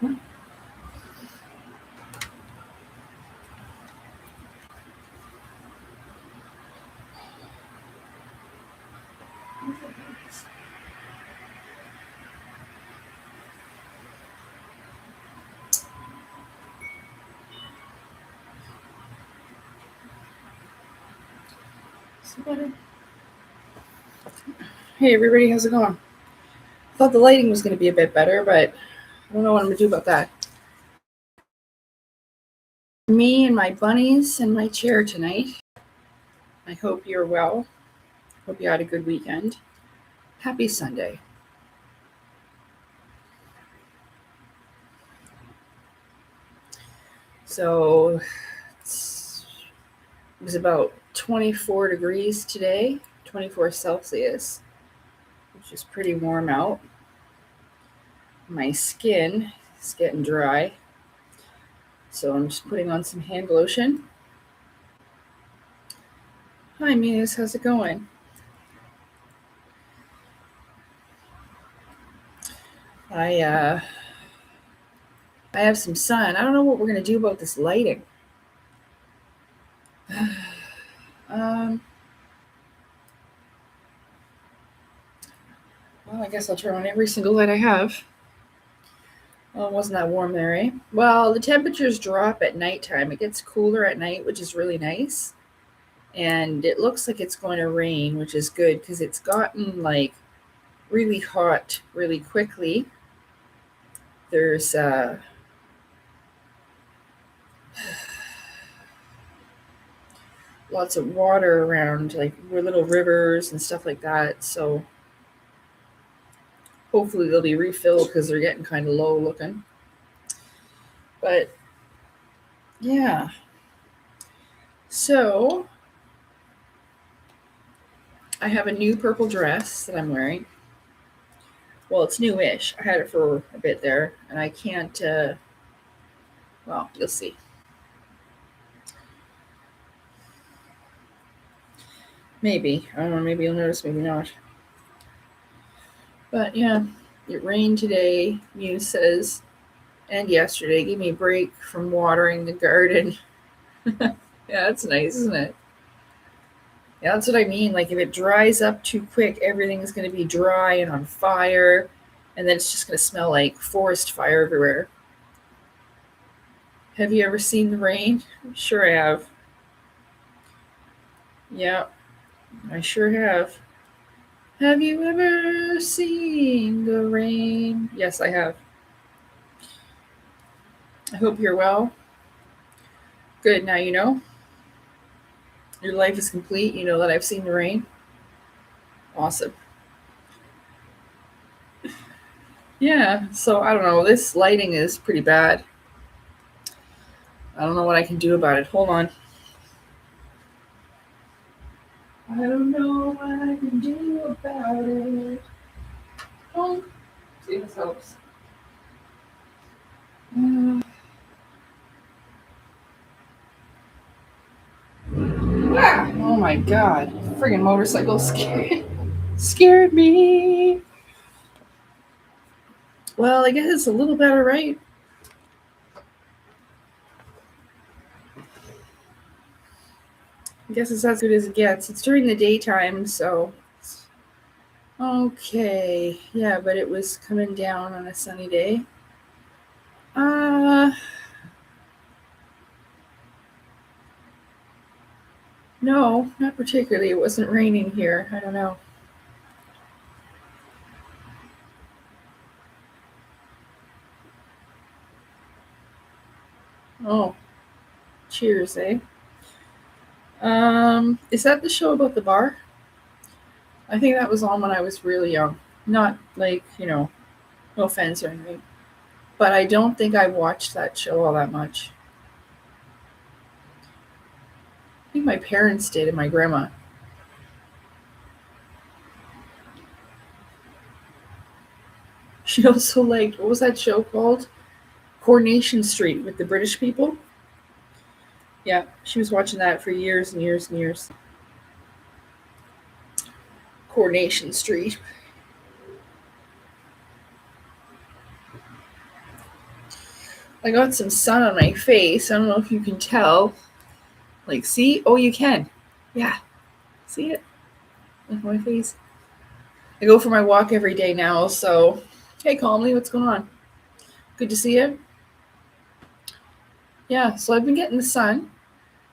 Hey everybody, how's it going? Thought the lighting was going to be a bit better, but I don't know what I'm going to do about that. Me and my bunnies and my chair tonight. I hope you're well. Hope you had a good weekend. Happy Sunday. So it was about 24 degrees today, 24 Celsius, which is pretty warm out. My skin is getting dry, so I'm just putting on some hand lotion. Hi Muse, how's it going? I have some sun. I don't know what we're going to do about this lighting. Well, I guess I'll turn on every single light I have. Well, it wasn't that warm there, eh? Well, the temperatures drop at nighttime. It gets cooler at night, which is really nice. And it looks like it's going to rain, which is good because it's gotten like really hot really quickly. There's lots of water around, like little rivers and stuff like that. So hopefully they'll be refilled because they're getting kind of low looking. But yeah. So I have a new purple dress that I'm wearing. Well, it's newish. I had it for a bit there, and I can't, well, you'll see. Maybe. I don't know, maybe you'll notice, maybe not. But yeah, it rained today, Muse says, and yesterday. Gave me a break from watering the garden. Yeah, that's nice, isn't it? Yeah, that's what I mean. Like, if it dries up too quick, everything's going to be dry and on fire, and then it's just going to smell like forest fire everywhere. Have you ever seen the rain? Sure, I have. Yeah, I sure have. Have you ever seen the rain? Yes, I have. I hope you're well. Good, now you know. Your life is complete. You know that I've seen the rain. Awesome. Yeah, so I don't know. This lighting is pretty bad. I don't know what I can do about it. Hold on. I don't know what I can do about it. Oh, see if this helps. Oh my god. Friggin' motorcycle scared me. Well, I guess it's a little better, right? I guess it's as good as it gets. It's during the daytime, so. Okay. Yeah, but it was coming down on a sunny day. No, not particularly. It wasn't raining here. I don't know. Oh, cheers, eh? Is that the show about the bar? I think that was on when I was really young. Not like, no offense or anything. But I don't think I watched that show all that much. I think my parents did and my grandma. She also liked, what was that show called? Coronation Street with the British people. Yeah, she was watching that for years and years and years. Coronation Street. I got some sun on my face. I don't know if you can tell. Like, see? Oh, you can. Yeah. See it? Like my face. I go for my walk every day now, so hey, Calmly, what's going on? Good to see you. Yeah, so I've been getting the sun,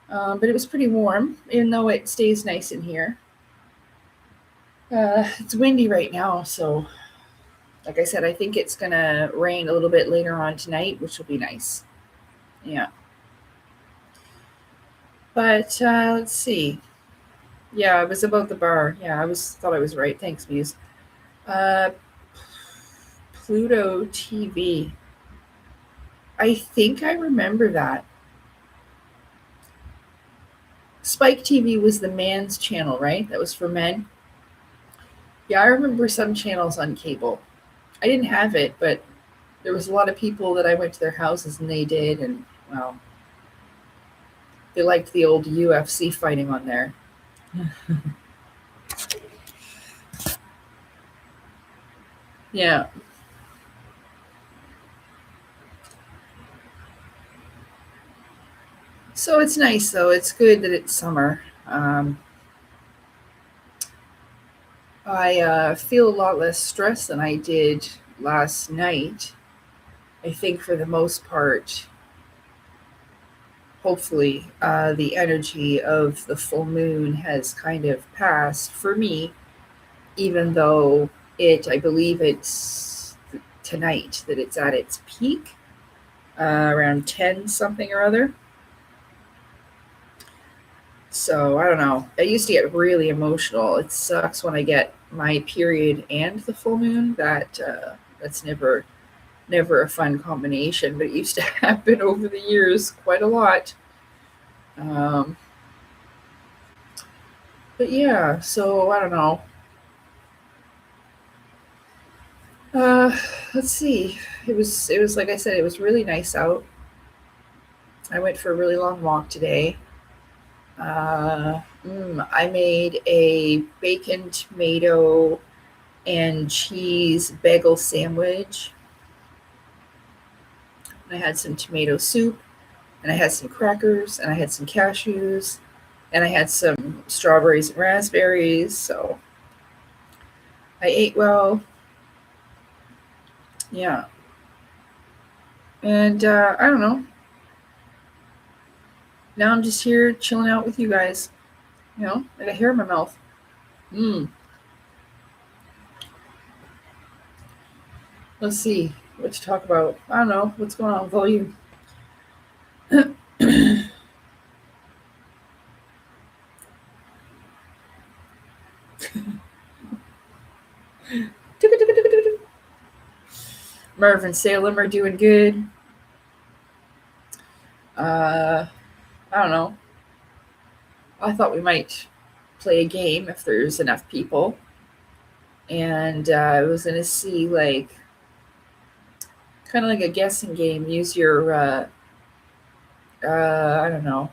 but it was pretty warm, even though it stays nice in here. It's windy right now, so like I said, I think it's gonna rain a little bit later on tonight, which will be nice. Yeah. But let's see. Yeah, it was about the bar. Yeah, thought I was right. Thanks, Muse. Uh, Pluto TV. I think I remember that. Spike TV was the man's channel, right? That was for men. Yeah, I remember some channels on cable. I didn't have it, but there was a lot of people that I went to their houses and they did, and well, they liked the old UFC fighting on there. Yeah. So it's nice though. It's good that it's summer. I feel a lot less stress than I did last night. I think for the most part, hopefully, the energy of the full moon has kind of passed for me, even though I believe it's tonight that it's at its peak, around 10 something or other. So I don't know. I used to get really emotional. It sucks when I get my period and the full moon. That's never a fun combination, but it used to happen over the years quite a lot. Um, but yeah, so I don't know. Uh, let's see. It was like I said, it was really nice out. I went for a really long walk today. I made a bacon, tomato, and cheese bagel sandwich. I had some tomato soup, and I had some crackers, and I had some cashews, and I had some strawberries and raspberries. So I ate well. Yeah. And I don't know. Now I'm just here chilling out with you guys. I got hair in my mouth. Mm. Let's see what to talk about. I don't know. What's going on with all you? Merv and Salem are doing good. I don't know. I thought we might play a game if there's enough people. And I was going to see, like, kind of like a guessing game. Use your, I don't know,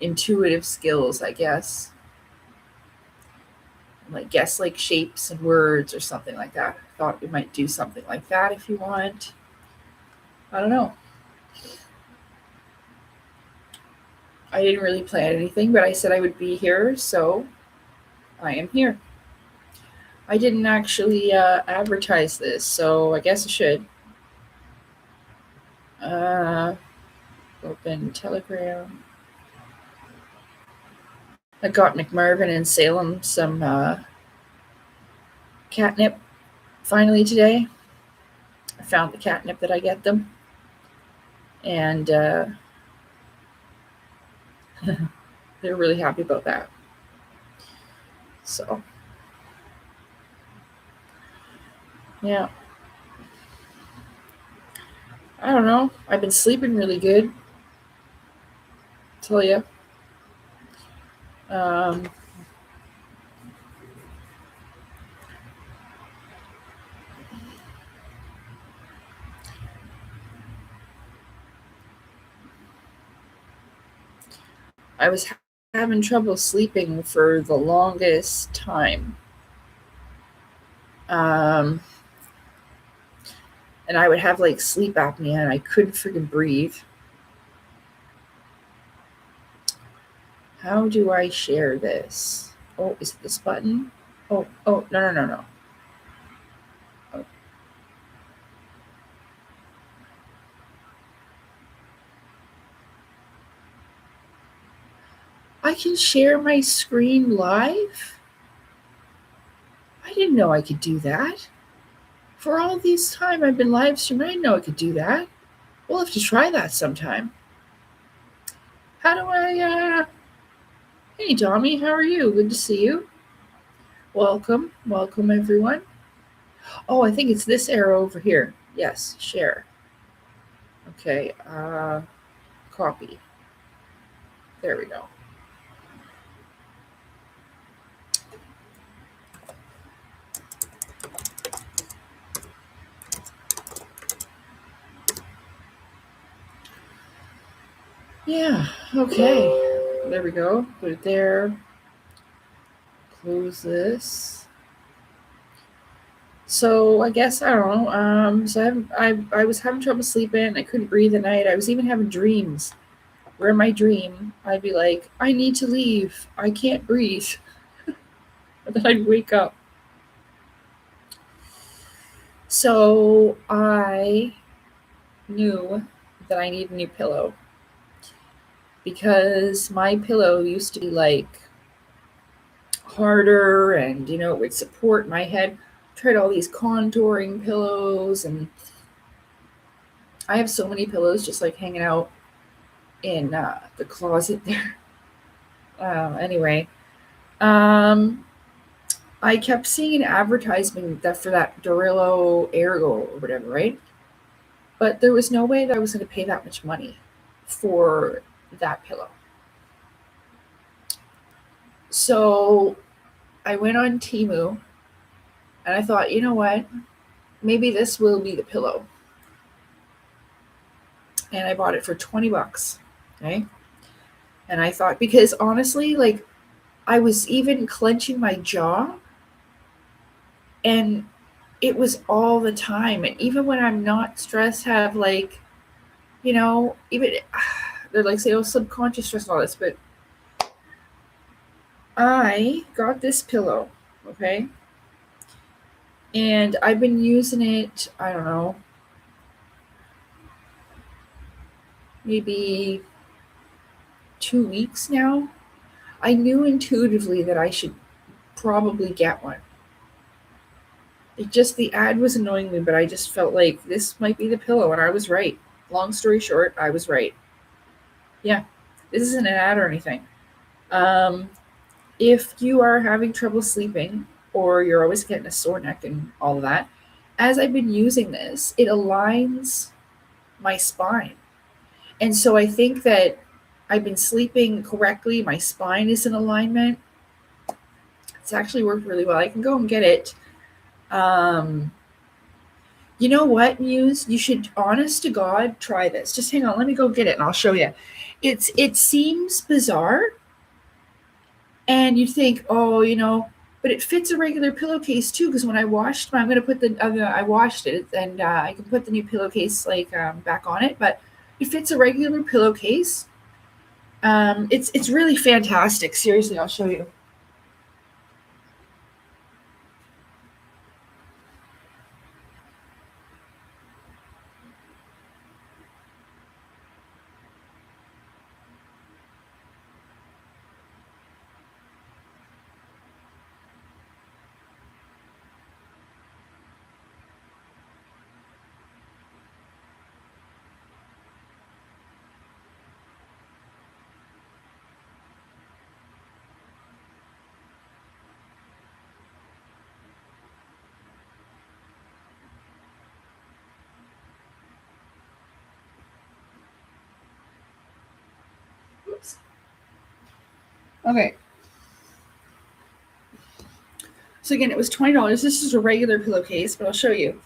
intuitive skills, I guess. Like, guess, like, shapes and words or something like that. I thought we might do something like that if you want. I don't know. I didn't really plan anything, but I said I would be here, so I am here. I didn't actually advertise this, so I guess I should. Open Telegram. I got McMarvin and Salem some catnip finally today. I found the catnip that I get them. And they're really happy about that. So, yeah. I don't know. I've been sleeping really good. Tell you. I was having trouble sleeping for the longest time. And and I would have like sleep apnea and I couldn't freaking breathe. How do I share this? Oh, is it this button? Oh, no. Oh. I can share my screen live? I didn't know I could do that. For all this time I've been live streaming, I didn't know I could do that. We'll have to try that sometime. How do I, Hey, Tommy, how are you? Good to see you. Welcome everyone. Oh, I think it's this arrow over here. Yes, share. Okay, copy. There we go. Yeah, okay. There we go. Put it there. Close this. So I guess I don't know. So I was having trouble sleeping. I couldn't breathe at night. I was even having dreams. Where in my dream I'd be like, I need to leave. I can't breathe. And then I'd wake up. So I knew that I need a new pillow because my pillow used to be like harder and it would support my head. Tried all these contouring pillows, and I have so many pillows just like hanging out in the closet there. Anyway, I kept seeing an advertisement that for that Durillo Ergo or whatever, right? But there was no way that I was going to pay that much money for that pillow. So I went on Temu and I thought, you know what? Maybe this will be the pillow. And I bought it for $20. Okay. And I thought, because honestly, like I was even clenching my jaw and it was all the time. And even when I'm not stressed, have like, even they're like say, oh, subconscious stress and all this, but I got this pillow, okay? And I've been using it, I don't know, maybe 2 weeks now. I knew intuitively that I should probably get one. The ad was annoying me, but I just felt like this might be the pillow, and I was right. Long story short, I was right. Yeah, this isn't an ad or anything. If you are having trouble sleeping or you're always getting a sore neck and all of that, as I've been using this, it aligns my spine. And so I think that I've been sleeping correctly. My spine is in alignment. It's actually worked really well. I can go and get it. You know what, Muse? You should, honest to God, try this. Just hang on. Let me go get it and I'll show you. It seems bizarre. And you think, oh, but it fits a regular pillowcase too. Because when I washed, I'm going to put I washed it and I can put the new pillowcase back on it. But it fits a regular pillowcase. It's really fantastic. Seriously, I'll show you. Oops. Okay. So again, it was $20. This is a regular pillowcase, but I'll show you.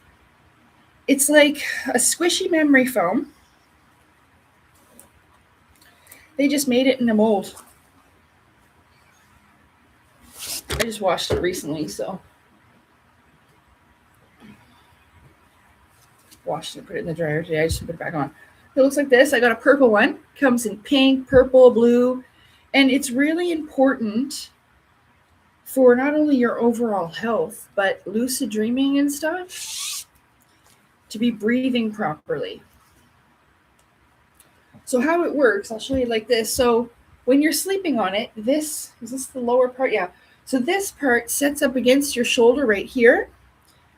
It's like a squishy memory foam. They just made it in a mold. I just washed it recently, so. washed it and put it in the dryer today. I just put it back on. It looks like this. I got a purple one. Comes in pink, purple, blue. And it's really important for not only your overall health, but lucid dreaming and stuff, to be breathing properly. So how it works, I'll show you like this. So when you're sleeping on it, is this the lower part? Yeah. So this part sets up against your shoulder right here,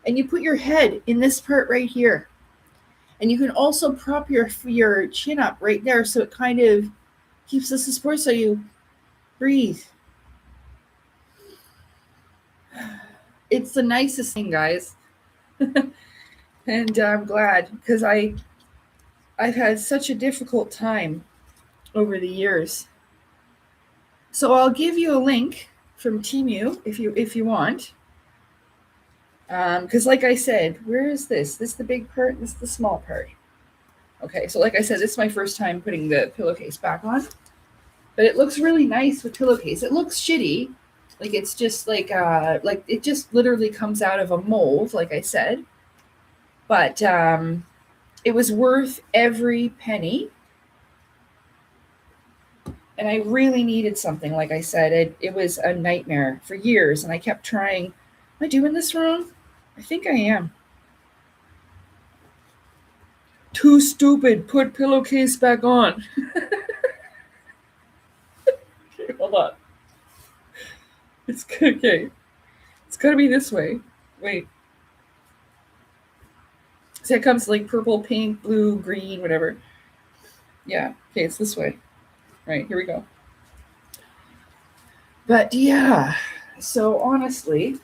and you put your head in this part right here. And you can also prop your chin up right there, so it kind of keeps the support so you breathe. It's the nicest thing, guys. And I'm glad, because I've had such a difficult time over the years. So I'll give you a link from Temu if you want. Because like I said, where is this? This is the big part, this is the small part. Okay, so like I said, this is my first time putting the pillowcase back on. But it looks really nice with pillowcase. It looks shitty. Like it's just like it just literally comes out of a mold, like I said. But it was worth every penny. And I really needed something, like I said. It was a nightmare for years, and I kept trying. Am I doing this wrong? I think I am. Too stupid. Put pillowcase back on. Okay, hold on. It's okay. It's got to be this way. Wait. See, it comes like purple, pink, blue, green, whatever. Yeah. Okay, it's this way. Right, here we go. But yeah, so honestly,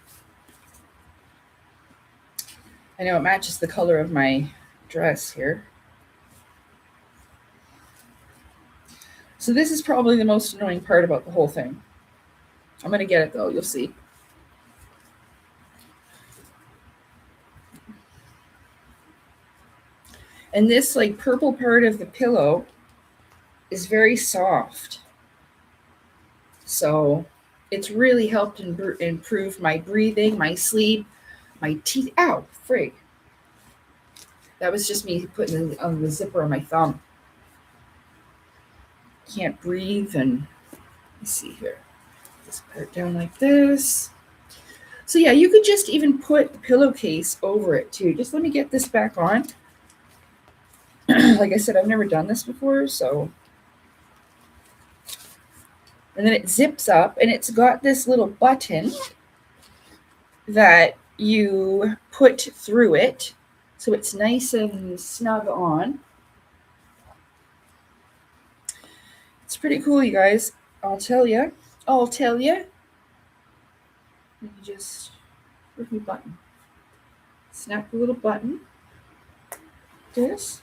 I know it matches the color of my dress here. So this is probably the most annoying part about the whole thing. I'm going to get it though, you'll see. And this like purple part of the pillow is very soft. So it's really helped improve my breathing, my sleep, my teeth. Ow, frig. That was just me putting it on the zipper on my thumb. Can't breathe. And let's see here. Just put it down like this. So yeah, you could just even put the pillowcase over it too. Just let me get this back on. Like I said, I've never done this before, so. And then it zips up, and it's got this little button that you put through it, so it's nice and snug on. It's pretty cool, you guys. I'll tell you. Let me just, where's my button? Snap the little button. This.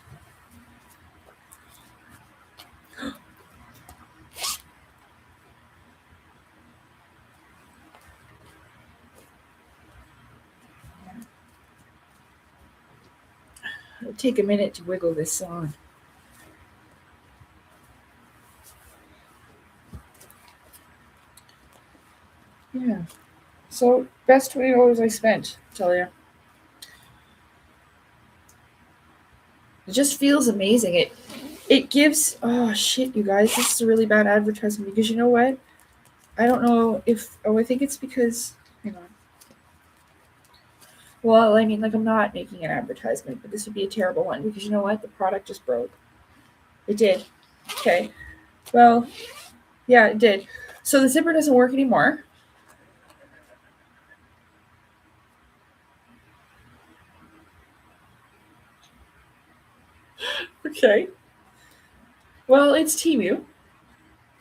It'll take a minute to wiggle this on. Yeah. So, best $20 I spent, I tell you. It just feels amazing. It gives, oh shit, you guys, this is a really bad advertisement, because you know what? I don't know if, I think it's because, hang on. Well, I mean, like, I'm not making an advertisement, but this would be a terrible one, because you know what? The product just broke. It did. Okay. Well, yeah, it did. So the zipper doesn't work anymore. Okay. Well, it's Temu,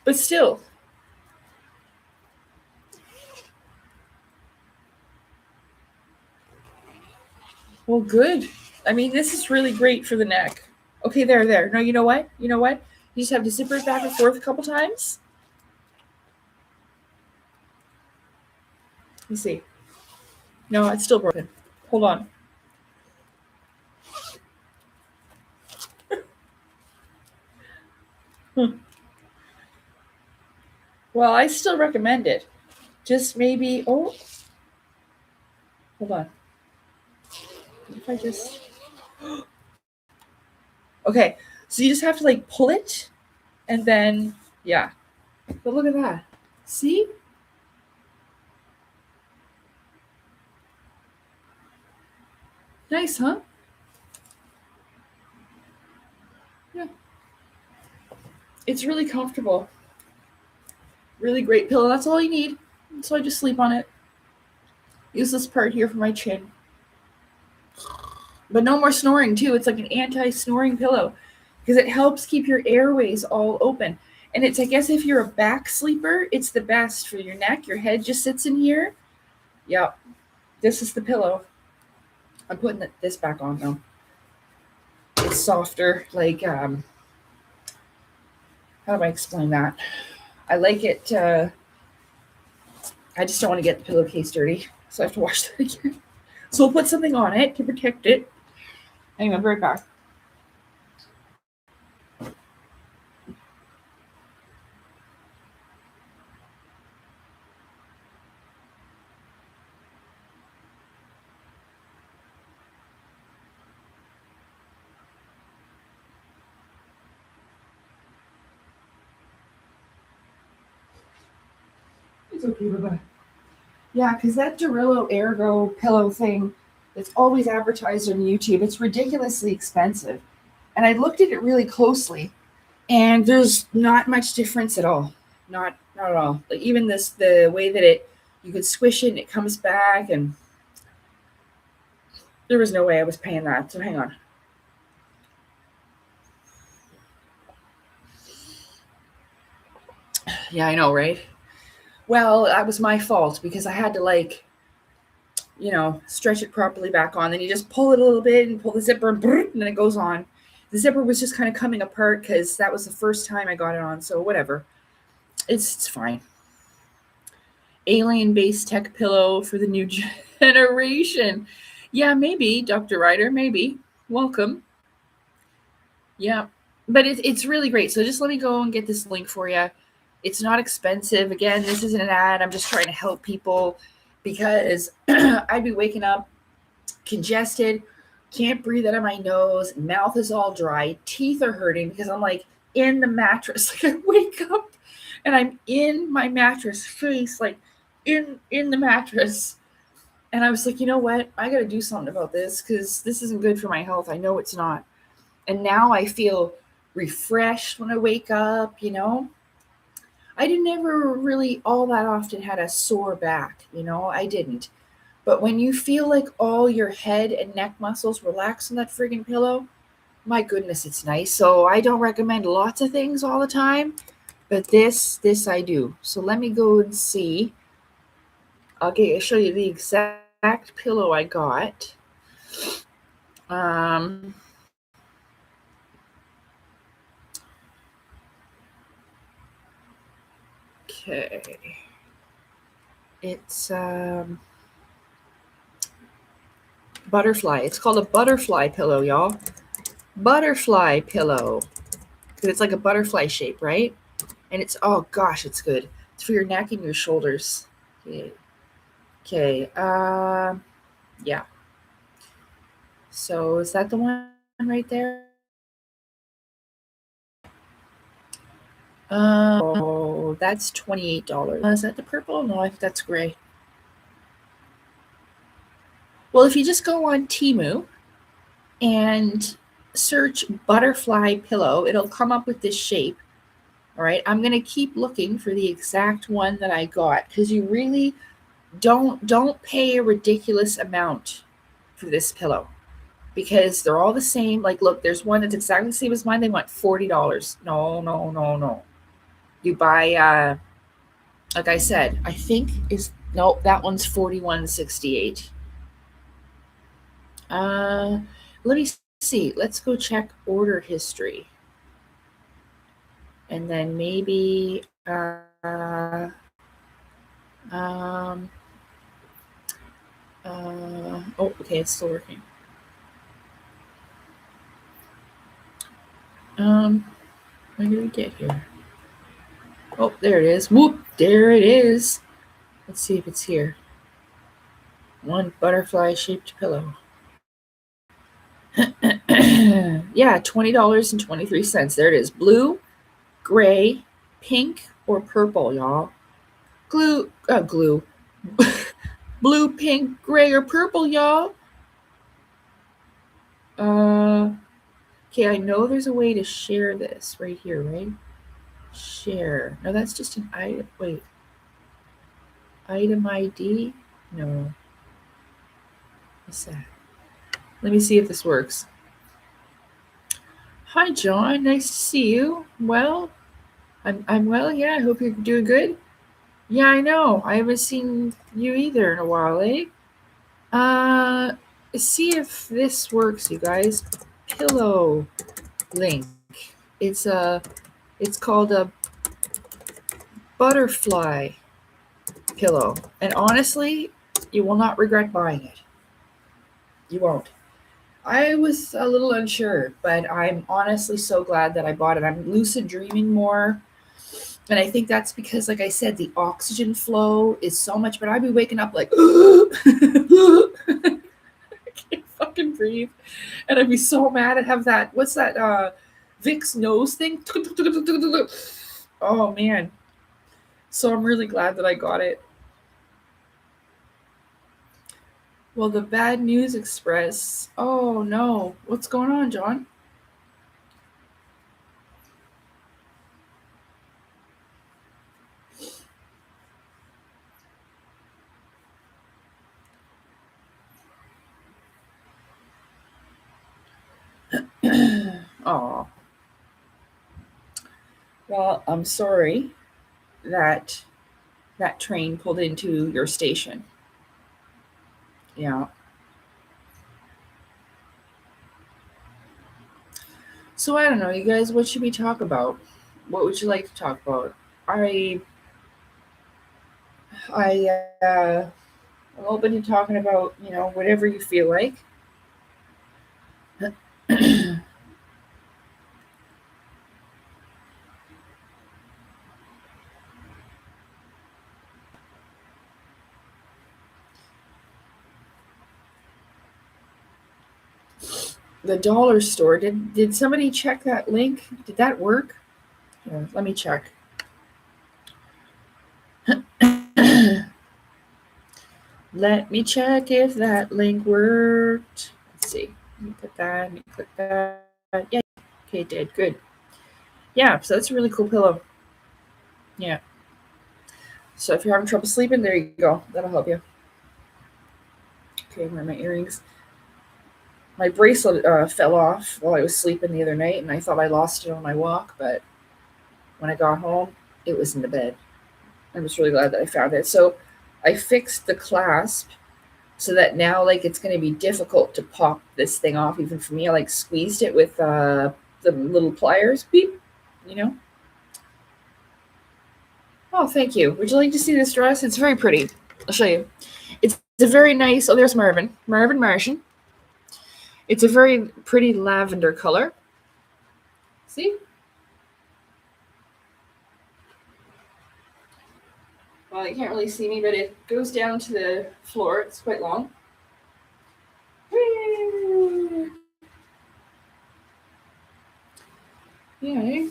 but still. Well, good. I mean, this is really great for the neck. Okay, there. No, you know what? You just have to zipper it back and forth a couple times. Let me see. No, it's still broken. Hold on. Well, I still recommend it. Just maybe, hold on. If I just, Okay, so you just have to like pull it, and then yeah. But look at that. See? Nice, huh? Yeah. It's really comfortable. Really great pillow. That's all you need. So I just sleep on it. Use this part here for my chin. But no more snoring, too. It's like an anti snoring pillow because it helps keep your airways all open. And it's, I guess, if you're a back sleeper, it's the best for your neck. Your head just sits in here. Yep. This is the pillow. I'm putting this back on, though. It's softer. Like, how do I explain that? I like it. I just don't want to get the pillowcase dirty. So I have to wash that again. So we'll put something on it to protect it. Anyway, I'll be right back. It's okay, bye-bye. Yeah, because that Dorillo Ergo pillow thing that's always advertised on YouTube, it's ridiculously expensive. And I looked at it really closely, and there's not much difference at all. Not at all. Like even this, the way that you could squish it and it comes back, and there was no way I was paying that. So hang on. Yeah, I know, right? Well, that was my fault because I had to like, stretch it properly back on. Then you just pull it a little bit and pull the zipper and then it goes on. The zipper was just kind of coming apart because that was the first time I got it on. So whatever. It's fine. Alien based tech pillow for the new generation. Yeah, maybe, Dr. Ryder, maybe. Welcome. Yeah. But it's really great. So just let me go and get this link for you. It's not expensive. Again, this isn't an ad. I'm just trying to help people because I'd be waking up congested, can't breathe out of my nose, mouth is all dry, teeth are hurting because I'm like in the mattress. Like I wake up and I'm in my mattress, face like in the mattress. And I was like, you know what? I got to do something about this because this isn't good for my health. I know it's not. And now I feel refreshed when I wake up. I didn't ever really all that often had a sore back. I didn't. But when you feel like all your head and neck muscles relax on that friggin' pillow, my goodness, it's nice. So I don't recommend lots of things all the time, but this I do. So let me go and see. I'll show you the exact pillow I got. Okay. It's butterfly. It's called a butterfly pillow, y'all. Butterfly pillow. Because it's like a butterfly shape, right? And it's, oh gosh, it's good. It's for your neck and your shoulders. Okay. Yeah. So is that the one right there? Oh, that's $28. Is that the purple? No, I think that's gray. Well, if you just go on Temu and search butterfly pillow, it'll come up with this shape. All right. I'm going to keep looking for the exact one that I got because you really don't pay a ridiculous amount for this pillow because they're all the same. Like, look, there's one that's exactly the same as mine. They want $40. No. You buy, like I said, I think that one's $41.68. Let me see. Let's go check order history. And then maybe oh, okay, it's still working. What did we get here? Oh, there it is. Whoop, there it is. Let's see if it's here. One butterfly shaped pillow. Yeah, $20.23. There it is. Blue, gray, pink, or purple, y'all. Glue. Blue, pink, gray, or purple, y'all. Okay, I know there's a way to share this right here, right? Share. No, that's just an item. Wait. Item ID? No. What's that? Let me see if this works. Hi, John. Nice to see you. Well, I'm well. Yeah, I hope you're doing good. Yeah, I know. I haven't seen you either in a while, eh? Uh, see if this works, you guys. Pillow link. It's called a butterfly pillow, and honestly, you will not regret buying it. You won't. I was a little unsure, but I'm honestly so glad that I bought it. I'm lucid dreaming more. And I think that's because, like I said, the oxygen flow is so much better. I'd be waking up like, I can't fucking breathe. And I'd be so mad at have that, what's that, Vicks nose thing? Oh, man. So I'm really glad that I got it. Well, the Bad News Express. Oh, no. What's going on, John? Oh. Well, I'm sorry that that train pulled into your station. Yeah. So I don't know, you guys, what should we talk about? What would you like to talk about? I I I'm open to talking about, whatever you feel like. The dollar store. Did somebody check that link? Did that work? Here, let me check. Let me check if that link worked. Let's see. Let me put that. Let me click that. Yeah. Okay, it did. Good. Yeah, so that's a really cool pillow. Yeah. So if you're having trouble sleeping, there you go. That'll help you. Okay, where are my earrings? My bracelet fell off while I was sleeping the other night, and I thought I lost it on my walk, but when I got home, it was in the bed. I'm just really glad that I found it. So I fixed the clasp so that now, like, it's going to be difficult to pop this thing off, even for me. I, like, squeezed it with the little pliers. Beep, you know? Oh, thank you. Would you like to see this dress? It's very pretty. I'll show you. It's a very nice. Oh, there's Marvin. Martian. It's a very pretty lavender color. See? Well, you can't really see me, but it goes down to the floor. It's quite long. Yeah.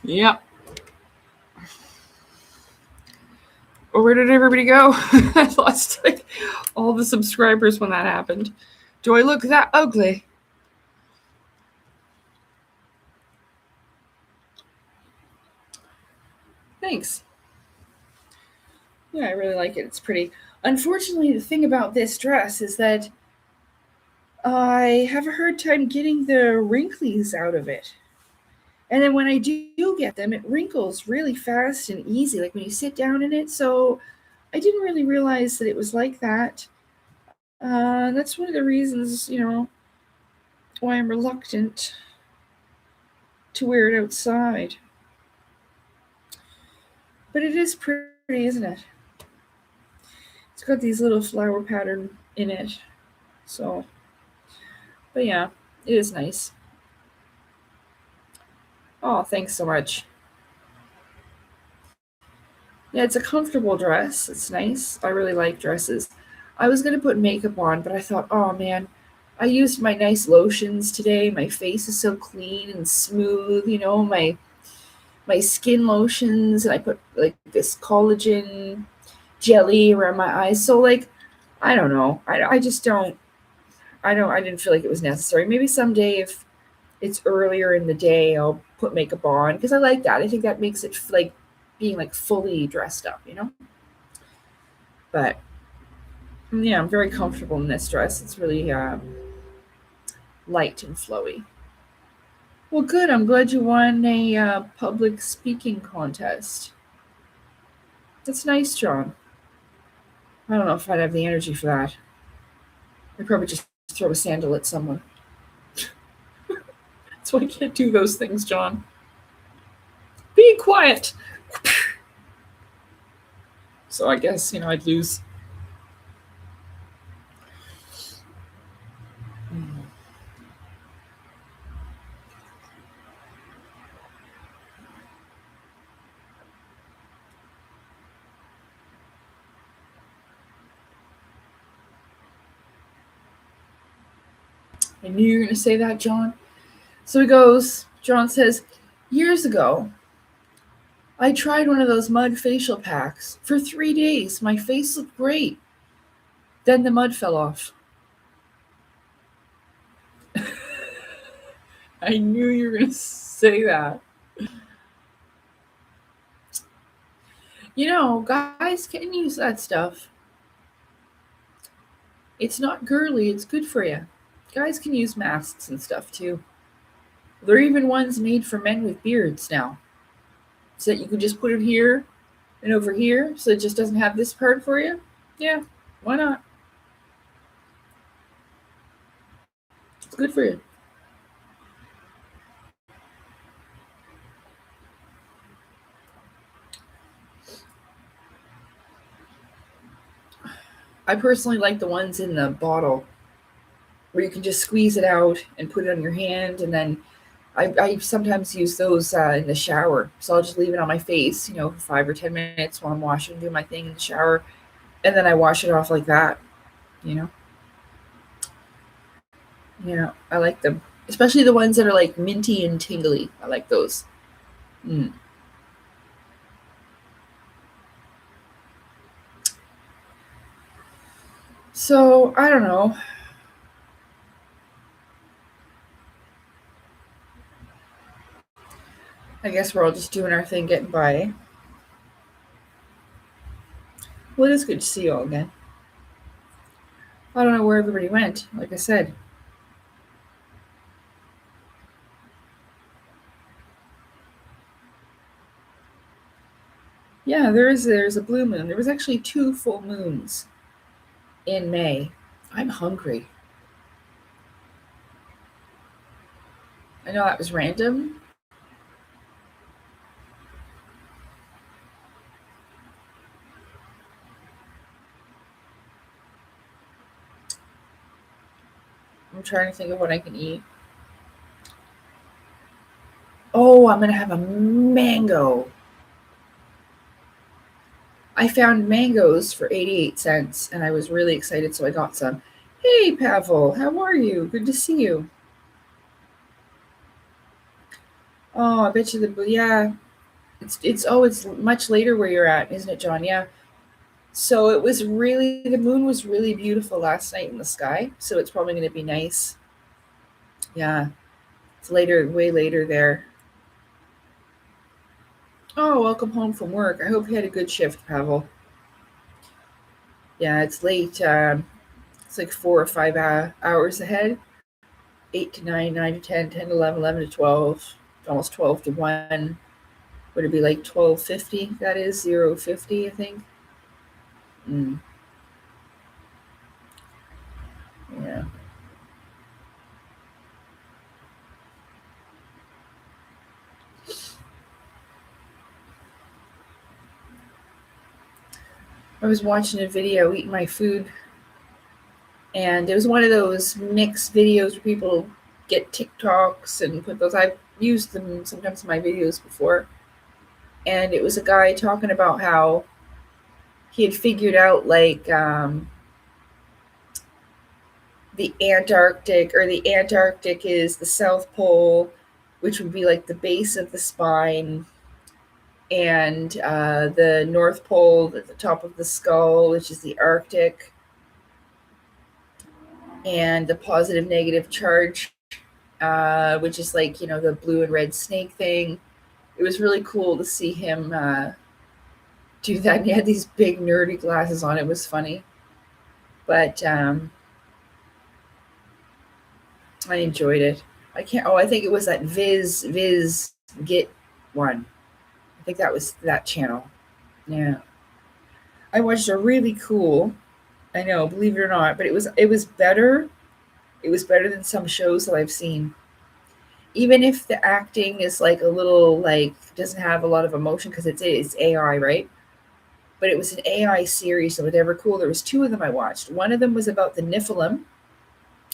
Yep. Or where did everybody go? I lost like all the subscribers when that happened. Do I look that ugly? Thanks. Yeah, I really like it. It's pretty. Unfortunately, the thing about this dress is that I have a hard time getting the wrinkles out of it. And then when I do get them, it wrinkles really fast and easy, like when you sit down in it. So I didn't really realize that it was like that. That's one of the reasons, why I'm reluctant to wear it outside. But it is pretty, isn't it? It's got these little flower pattern in it. So, but yeah, it is nice. Oh, thanks so much. Yeah, it's a comfortable dress. It's nice. I really like dresses. I was going to put makeup on, but I thought, oh man, I used my nice lotions today. My face is so clean and smooth, my skin lotions, and I put like this collagen jelly around my eyes. So like, I don't know. I just don't. I didn't feel like it was necessary. Maybe someday if it's earlier in the day, I'll put makeup on because I like that. I think that makes it like being like fully dressed up. But yeah, I'm very comfortable in this dress. It's really light and flowy. Well, good. I'm glad you won a public speaking contest. That's nice, John. I don't know if I'd have the energy for that. I'd probably just throw a sandal at someone. So I can't do those things, John. Be quiet. So I guess, I'd lose. I knew you were going to say that, John. So John says, years ago, I tried one of those mud facial packs. For 3 days, my face looked great. Then the mud fell off. I knew you were going to say that. Guys can use that stuff. It's not girly, it's good for you. Guys can use masks and stuff too. There are even ones made for men with beards now. So that you can just put it here and over here so it just doesn't have this part for you. Yeah, why not? It's good for you. I personally like the ones in the bottle where you can just squeeze it out and put it on your hand. And then I sometimes use those in the shower. So I'll just leave it on my face, for 5 or 10 minutes while I'm washing, doing my thing in the shower. And then I wash it off like that, you know. I like them. Especially the ones that are like minty and tingly. I like those. Mm. So, I don't know. I guess we're all just doing our thing, getting by. Well, it is good to see you all again. I don't know where everybody went, like I said. Yeah, there's a blue moon. There was actually 2 full moons in May. I'm hungry. I know that was random. I'm trying to think of what I can eat. Oh, I'm going to have a mango. I found mangoes for 88 cents and I was really excited, so I got some. Hey, Pavel, how are you? Good to see you. Oh, I bet you yeah. It's much later where you're at, isn't it, John? Yeah. So the moon was really beautiful last night in the sky, so it's probably going to be nice. Yeah. It's later, way later there. Oh, welcome home from work. I hope you had a good shift, Pavel. Yeah, it's late. It's like 4 or 5 hours ahead. 8 to 9, 9 to 10, 10 to 11, 11 to 12, almost 12 to 1. Would it be like 12:50? That is 0:50, I think. Mm. Yeah. I was watching a video, eating my food, and it was one of those mixed videos where people get TikToks and put those. I've used them sometimes in my videos before. and it was a guy talking about how he had figured out like the Antarctic is the South Pole, which would be like the base of the spine, and the North Pole at the top of the skull, which is the Arctic, and the positive negative charge, which is like, you know, the blue and red snake thing. It was really cool to see him do that. And he had these big nerdy glasses on. It was funny, but I enjoyed it. I can't. Oh, I think it was that Viz Git one. I think that was that channel. Yeah, I watched a really cool. I know, believe it or not, but it was better. It was better than some shows that I've seen. Even if the acting is like a little like doesn't have a lot of emotion because it's AI, right? But it was an AI series, so whatever cool. There was two of them I watched. One of them was about the Nephilim,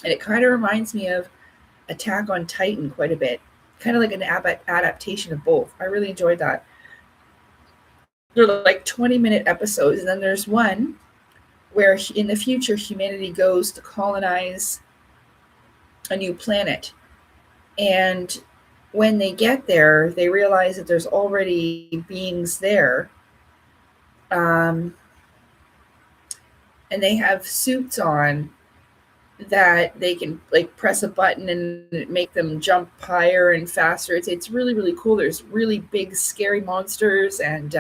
and it kind of reminds me of Attack on Titan quite a bit, kind of like an adaptation of both. I really enjoyed that. They're like 20-minute episodes, and then there's one where in the future humanity goes to colonize a new planet, and when they get there, they realize that there's already beings there, um, and they have suits on that they can like press a button and make them jump higher and faster. It's really really cool. There's really big scary monsters, and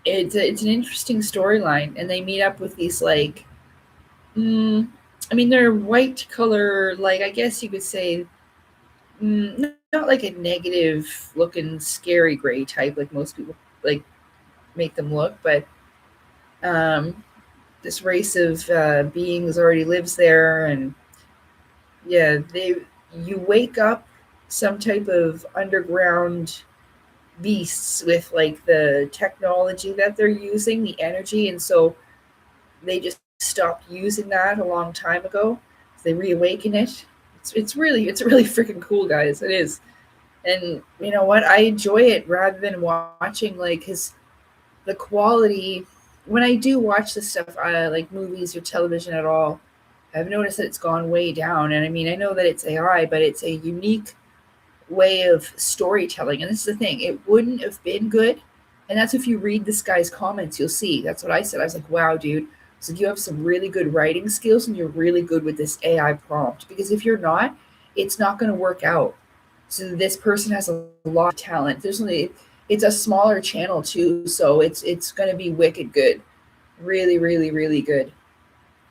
it's an interesting storyline. And they meet up with these like, I mean, they're white color, like I guess you could say, not like a negative looking scary gray type like most people like make them look, but um, this race of beings already lives there, and yeah, they you wake up some type of underground beasts with like the technology that they're using, the energy, and so they just stopped using that a long time ago. So they reawaken it. It's really freaking cool, guys. It is. And you know what? I enjoy it rather than watching like his the quality. When I do watch this stuff, like movies or television at all, I've noticed that it's gone way down. And I mean, I know that it's AI, but it's a unique way of storytelling. And this is the thing, it wouldn't have been good. And that's if you read this guy's comments, you'll see. That's what I said. I was like, wow, dude. So you have some really good writing skills and you're really good with this AI prompt. Because if you're not, it's not going to work out. So this person has a lot of talent. There's only it's a smaller channel too, so it's going to be wicked good. Really, really, really good.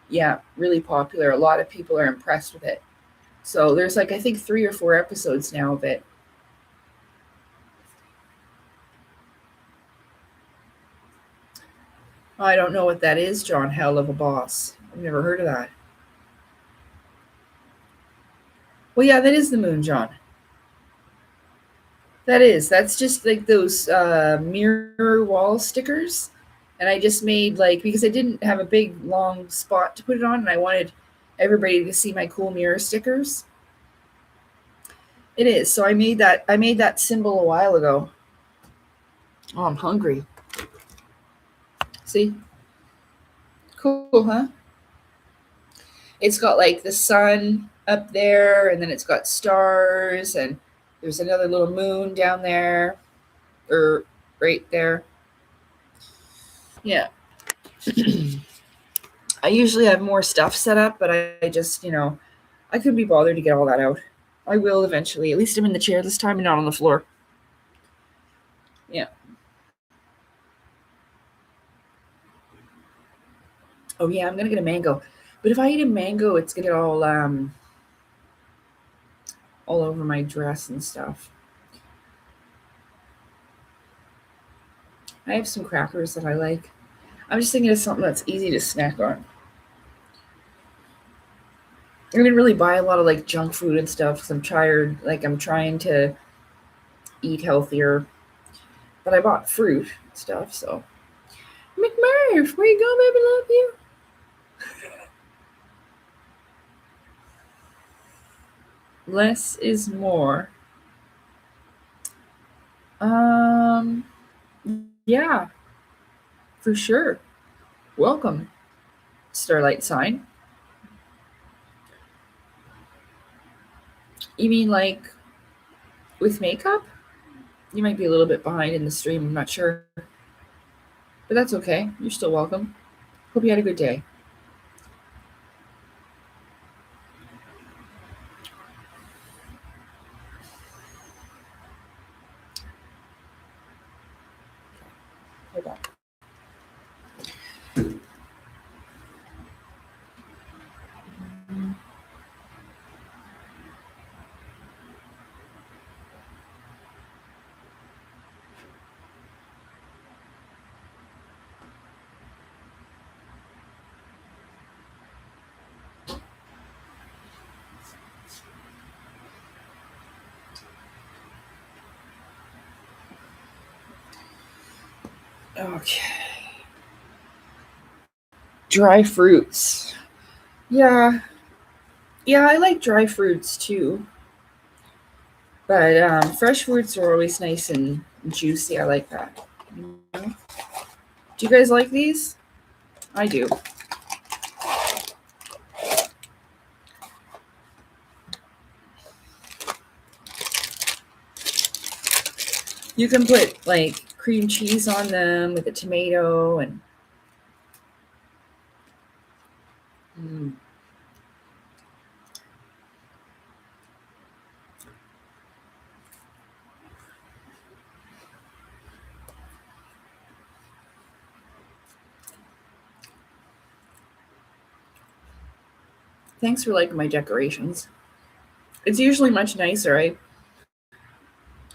Yeah, really popular. A lot of people are impressed with it. So there's like I think 3 or 4 episodes now of it. I don't know what that is, John. Hell of a boss. I've never heard of that. Well, yeah, that is the moon, John. That is. That's just like those mirror wall stickers. And I just made like because I didn't have a big long spot to put it on, and I wanted everybody to see my cool mirror stickers. It is. So I made that symbol a while ago. Oh, I'm hungry. See? Cool, huh? It's got like the sun up there, and then it's got stars, and there's another little moon down there, or right there. Yeah. I usually have more stuff set up, but I just, I couldn't be bothered to get all that out. I will eventually. At least I'm in the chair this time and not on the floor. Yeah. Oh yeah, I'm gonna get a mango. But if I eat a mango, it's gonna get all over my dress and stuff. I have some crackers that I like. I'm just thinking of something that's easy to snack on. I didn't really buy a lot of like junk food and stuff because I'm tired. Like I'm trying to eat healthier, but I bought fruit and stuff. So McMurph, where you go, baby? Love you. Less is more. Um, yeah, for sure. Welcome, Starlight Sign. You mean like with makeup? You might be a little bit behind in the stream, I'm not sure. But that's okay. You're still welcome. Hope you had a good day. Hold on. Okay. Dry fruits. Yeah. Yeah, I like dry fruits too. But fresh fruits are always nice and juicy. I like that. Do you guys like these? I do. You can put like cream cheese on them with a tomato and thanks for liking my decorations. It's usually much nicer.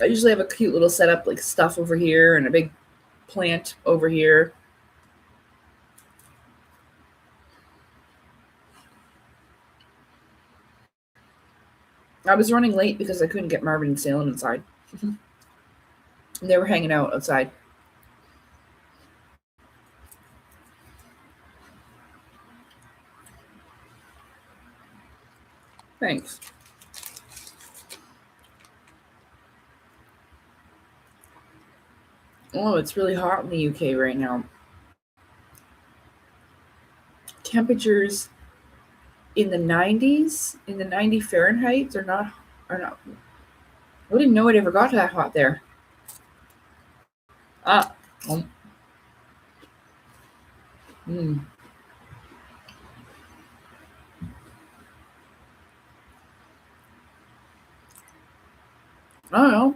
I usually have a cute little setup like stuff over here and a big plant over here. I was running late because I couldn't get Marvin and Salem inside. And they were hanging out outside. Thanks. Oh, it's really hot in the UK right now. Temperatures in the 90s, in the 90 Fahrenheit, are not. I didn't know it ever got that hot there. Ah, oh, mm, I don't know.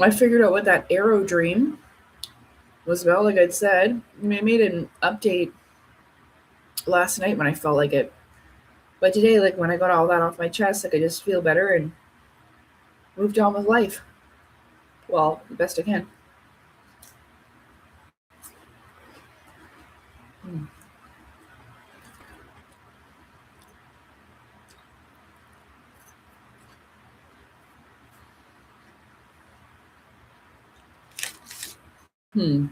I figured out what that arrow dream was about. Like I'd said, I made an update last night when I felt like it. But today, like when I got all that off my chest, like I just feel better and moved on with life. Well, the best I can. Hmm. Hmm.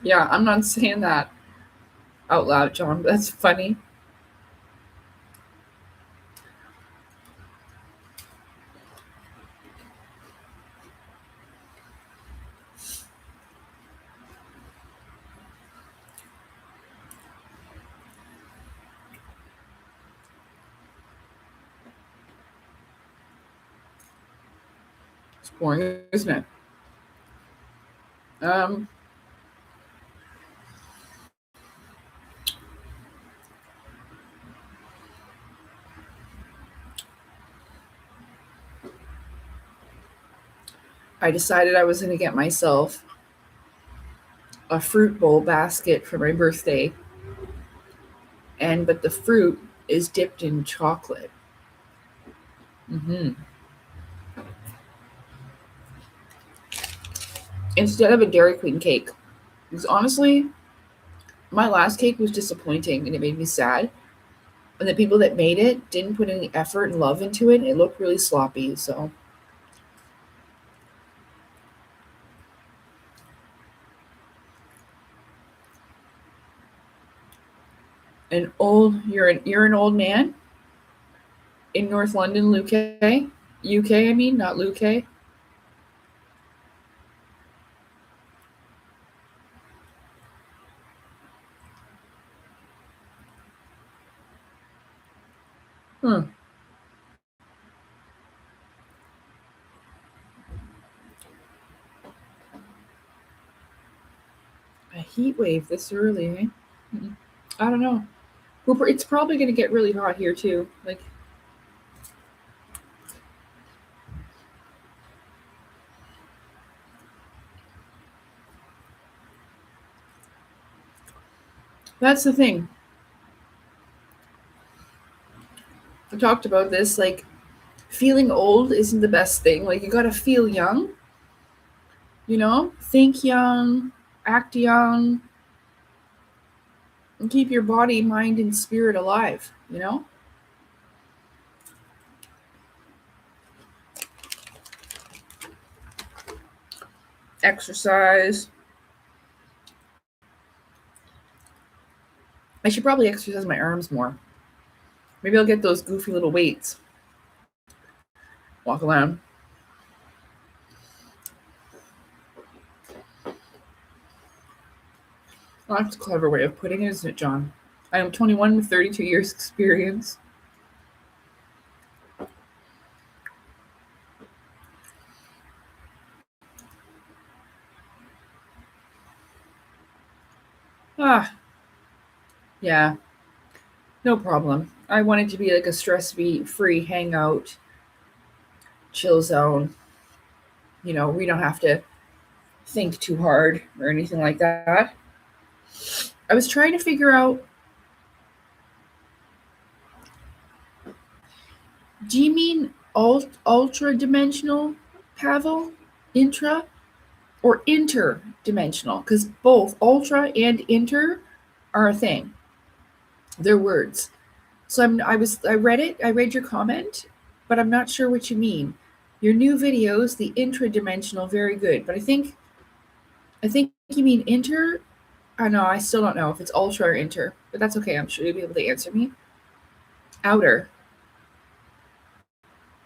Yeah, I'm not saying that out loud, John, but that's funny. It's boring, isn't it? Um, I decided I was going to get myself a fruit bowl basket for my birthday, and but the fruit is dipped in chocolate. Hmm. Instead of a Dairy Queen cake, because honestly, my last cake was disappointing and it made me sad. And the people that made it didn't put any effort and love into it. It looked really sloppy. So you're an old man in North London, UK. I mean, not UK. Hmm. A heat wave this early, eh? I don't know. It's probably going to get really hot here too. Like, that's the thing. I talked about this. Like, feeling old isn't the best thing. Like, you got to feel young, think young, act young, and keep your body, mind, and spirit alive. Exercise. I should probably exercise my arms more. Maybe I'll get those goofy little weights. Walk around. Oh, that's a clever way of putting it, isn't it, John? I am 21 with 32 years experience. Ah, yeah, no problem. I want it to be like a stress-free hangout, chill zone. We don't have to think too hard or anything like that. I was trying to figure out, do you mean ultra dimensional, Pavel? Intra or interdimensional? Because both ultra and inter are a thing. They're words. So I read it, I read your comment, but I'm not sure what you mean. Your new videos, the intradimensional, very good. But I think you mean inter. I know, I still don't know if it's ultra or inter, but that's okay. I'm sure you'll be able to answer me. Outer.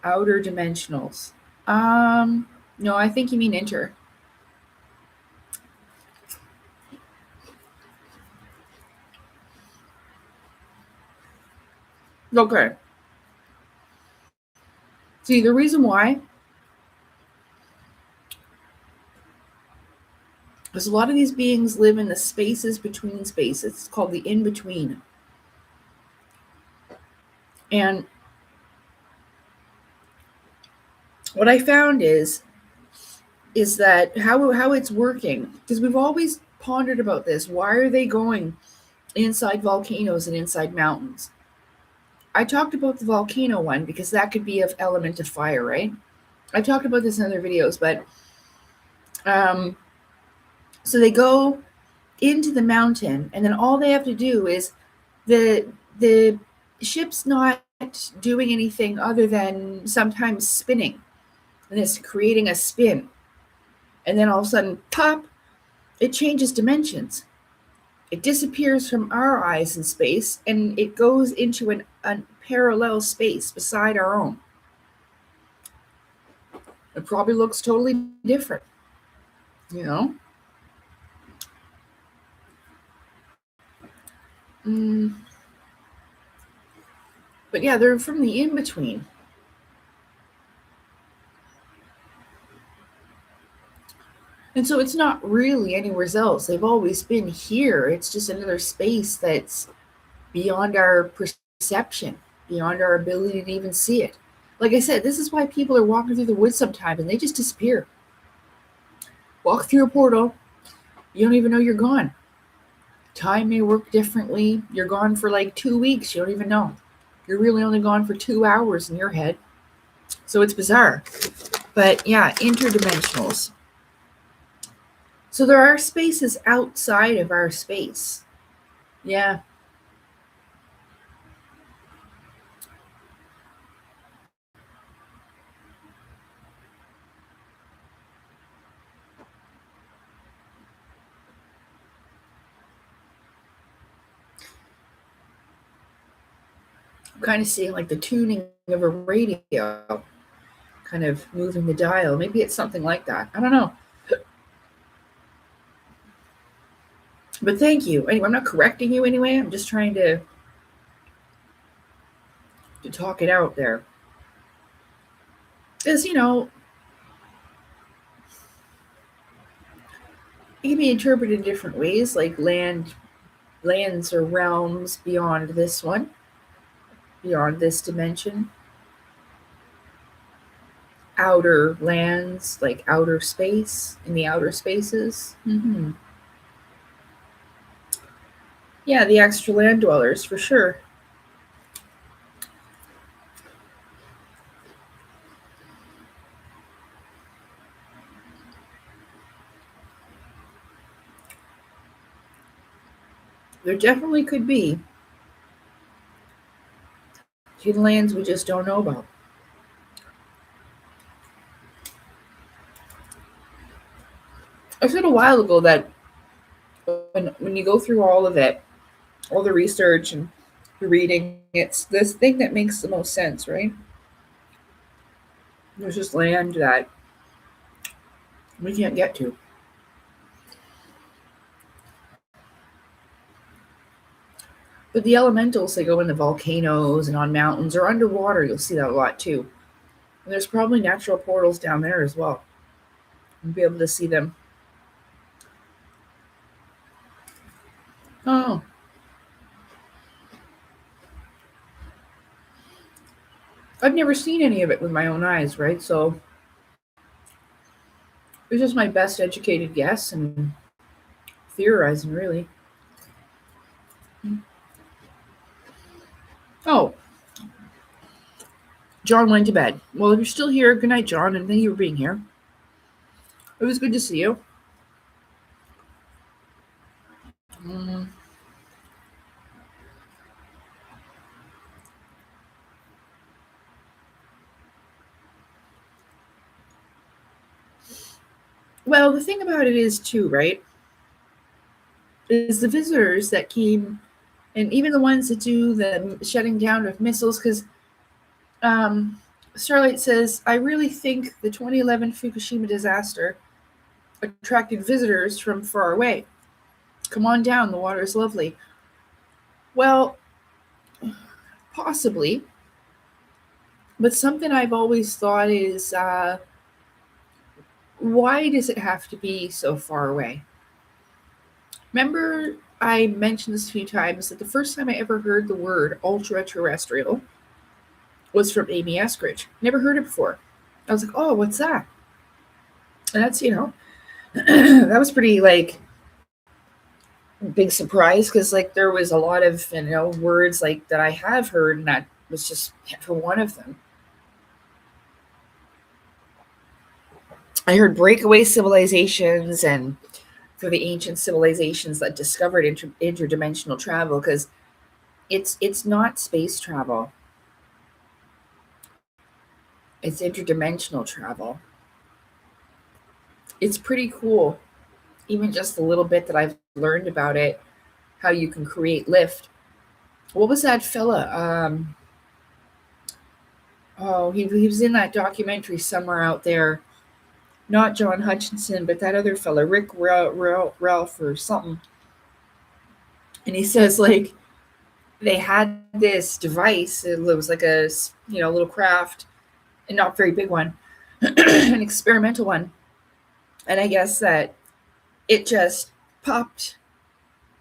Outer dimensionals. No, I think you mean inter. Okay. See, the reason why is a lot of these beings live in the spaces between spaces. It's called the in between. And what I found is that how it's working, because we've always pondered about this. Why are they going inside volcanoes and inside mountains? I talked about the volcano one because that could be of element of fire, right? I talked about this in other videos, but um, so they go into the mountain, and then all they have to do is the ship's not doing anything other than sometimes spinning, and it's creating a spin, and then all of a sudden, pop, it changes dimensions. It disappears from our eyes in space, and it goes into a parallel space beside our own. It probably looks totally different, you know? Mm, but yeah, they're from the in between. And so it's not really anywhere else. They've always been here. It's just another space that's beyond our perception, beyond our ability to even see it. Like I said, this is why people are walking through the woods sometimes and they just disappear. Walk through a portal, you don't even know you're gone. Time may work differently. You're gone for like 2 weeks, you don't even know. You're really only gone for 2 hours in your head. So it's bizarre. But yeah, interdimensionals. So there are spaces outside of our space. Yeah. I'm kind of seeing like the tuning of a radio, kind of moving the dial. Maybe it's something like that. I don't know. But thank you. Anyway, I'm not correcting you anyway. I'm just trying to talk it out there. Because, it can be interpreted in different ways, like lands or realms beyond this one, beyond this dimension. Outer lands, like outer space, in the outer spaces. Yeah, the extra land dwellers, for sure. There definitely could be hidden lands we just don't know about. I said a while ago that when you go through all of it, all the research and the reading, it's this thing that makes the most sense, right? There's just land that we can't get to. But the elementals, they go in the volcanoes and on mountains or underwater. You'll see that a lot too. And there's probably natural portals down there as well. You'll be able to see them. Oh, I've never seen any of it with my own eyes, right? So it's just my best educated guess and theorizing, really. Oh, John went to bed. Well, if you're still here, good night, John, and thank you for being here. It was good to see you. Mm. Well, the thing about it is, too, right, is the visitors that came, and even the ones that do the shutting down of missiles, because um, Starlight says, I really think the 2011 Fukushima disaster attracted visitors from far away. Come on down, the water is lovely. Well, possibly, but something I've always thought is why does it have to be so far away? Remember, I mentioned this a few times that the first time I ever heard the word ultra terrestrial was from Amy Eskridge. Never heard it before. I was like, oh, what's that? And that's, that was pretty like big surprise because like there was a lot of words like that I have heard, and that was just for one of them. I heard breakaway civilizations and for the ancient civilizations that discovered interdimensional travel, because it's not space travel, it's interdimensional travel. It's pretty cool, even just the little bit that I've learned about it, how you can create lift. What was that fella? Oh, he was in that documentary somewhere out there. Not John Hutchinson, but that other fella, Rick Ralph or something. And he says like they had this device. It was like a little craft, and not very big one, an experimental one. And I guess that it just popped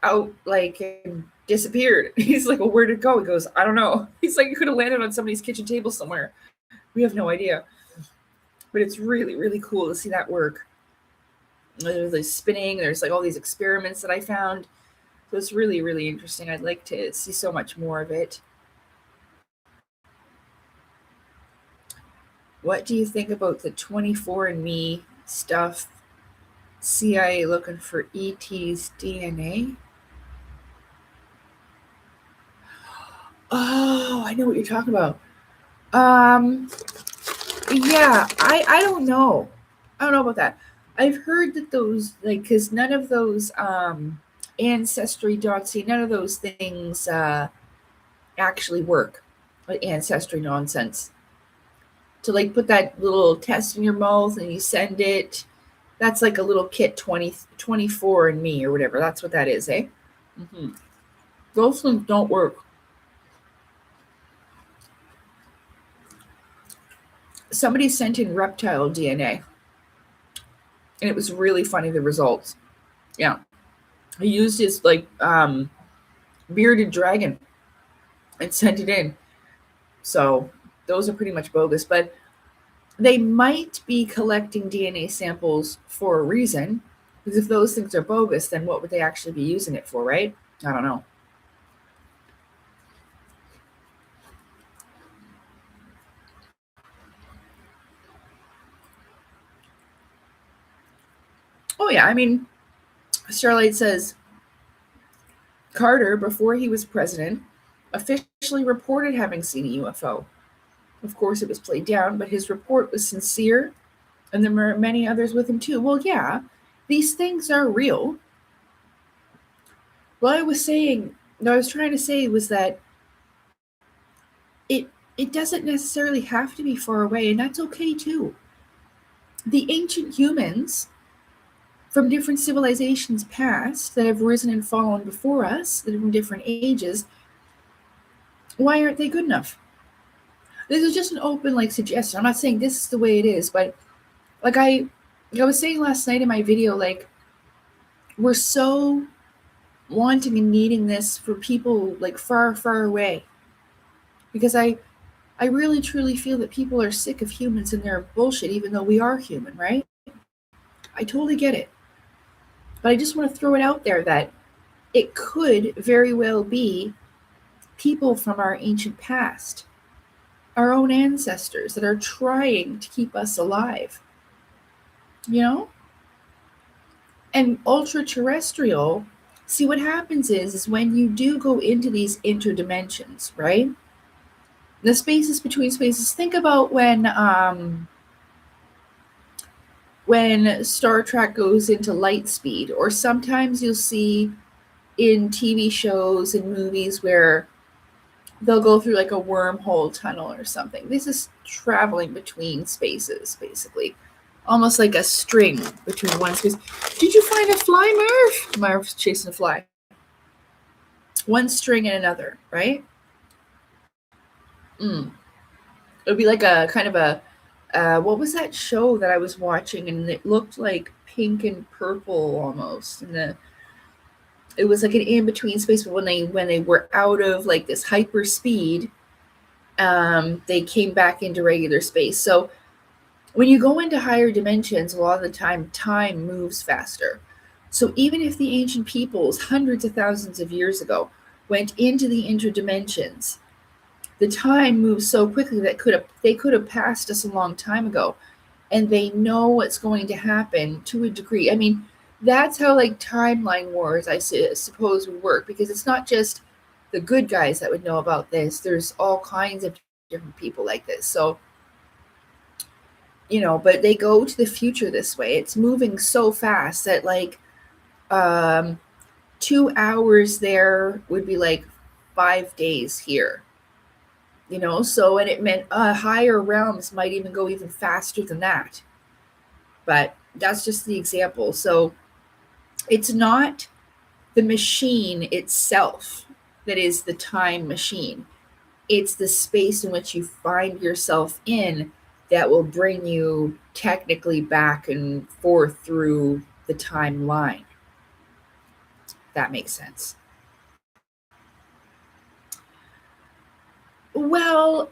out like and disappeared. He's like, well, where'd it go? He goes, I don't know. He's like, it could have landed on somebody's kitchen table somewhere. We have no idea. But it's really, really cool to see that work. There's like spinning, there's like all these experiments that I found. So it's really, really interesting. I'd like to see so much more of it. What do you think about the 24andMe stuff? CIA looking for ET's DNA? Oh, I know what you're talking about. Yeah, I don't know. I don't know about that. I've heard that those like because none of those ancestry.c, none of those things actually work. ancestry nonsense. To like put that little test in your mouth and you send it. That's like a little kit 24 and me or whatever. That's what that is, eh? Mm-hmm. Those things don't work. Somebody sent in reptile DNA, and it was really funny, the results. Yeah. He used his like bearded dragon and sent it in. So those are pretty much bogus, but they might be collecting DNA samples for a reason. Because if those things are bogus, then what would they actually be using it for, right? I don't know. Oh, yeah. I mean, Starlight says Carter, before he was president, officially reported having seen a UFO. Of course, it was played down, but his report was sincere, and there were many others with him too. Well, yeah, these things are real. What I was trying to say was that it it doesn't necessarily have to be far away, and that's okay too. The ancient humans from different civilizations past that have risen and fallen before us, that are from different ages, why aren't they good enough? This is just an open like suggestion. I'm not saying this is the way it is, but like I was saying last night in my video, like we're so wanting and needing this for people like far, far away. Because I really truly feel that people are sick of humans and their bullshit, even though we are human, right? I totally get it. But I just want to throw it out there that it could very well be people from our ancient past, our own ancestors that are trying to keep us alive. You know? And ultra terrestrial, see what happens is when you do go into these interdimensions, right? The spaces between spaces. Think about when Star Trek goes into light speed, or sometimes you'll see in TV shows and movies where they'll go through like a wormhole tunnel or something. This is traveling between spaces, basically. Almost like a string between one space. Did you find a fly, Marv? Marv's chasing a fly. One string and another, right? It would be like a kind of a what was that show that I was watching, and it looked like pink and purple almost, and it was like an in between space. But when they were out of like this hyper speed, they came back into regular space. So when you go into higher dimensions, a lot of the time moves faster. So even if the ancient peoples hundreds of thousands of years ago went into the interdimensions, the time moves so quickly that they could have passed us a long time ago, and they know what's going to happen to a degree. I mean, that's how like timeline wars suppose would work, because it's not just the good guys that would know about this. There's all kinds of different people like this. So but they go to the future this way. It's moving so fast that like 2 hours there would be like 5 days here. So, and it meant higher realms might even go even faster than that. But that's just the example. So it's not the machine itself that is the time machine. It's the space in which you find yourself in that will bring you technically back and forth through the timeline. That makes sense. Well,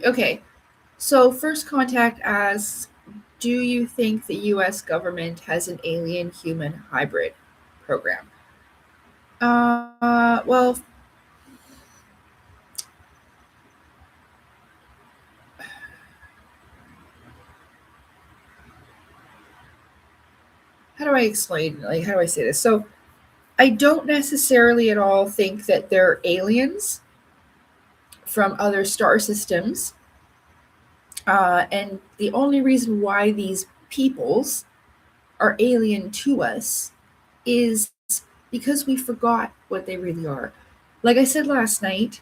okay. So First Contact asks, do you think the US government has an alien human hybrid program? Well, how do I explain? Like, how do I say this? So, I don't necessarily at all think that they're aliens from other star systems. And the only reason why these peoples are alien to us is because we forgot what they really are. Like I said last night,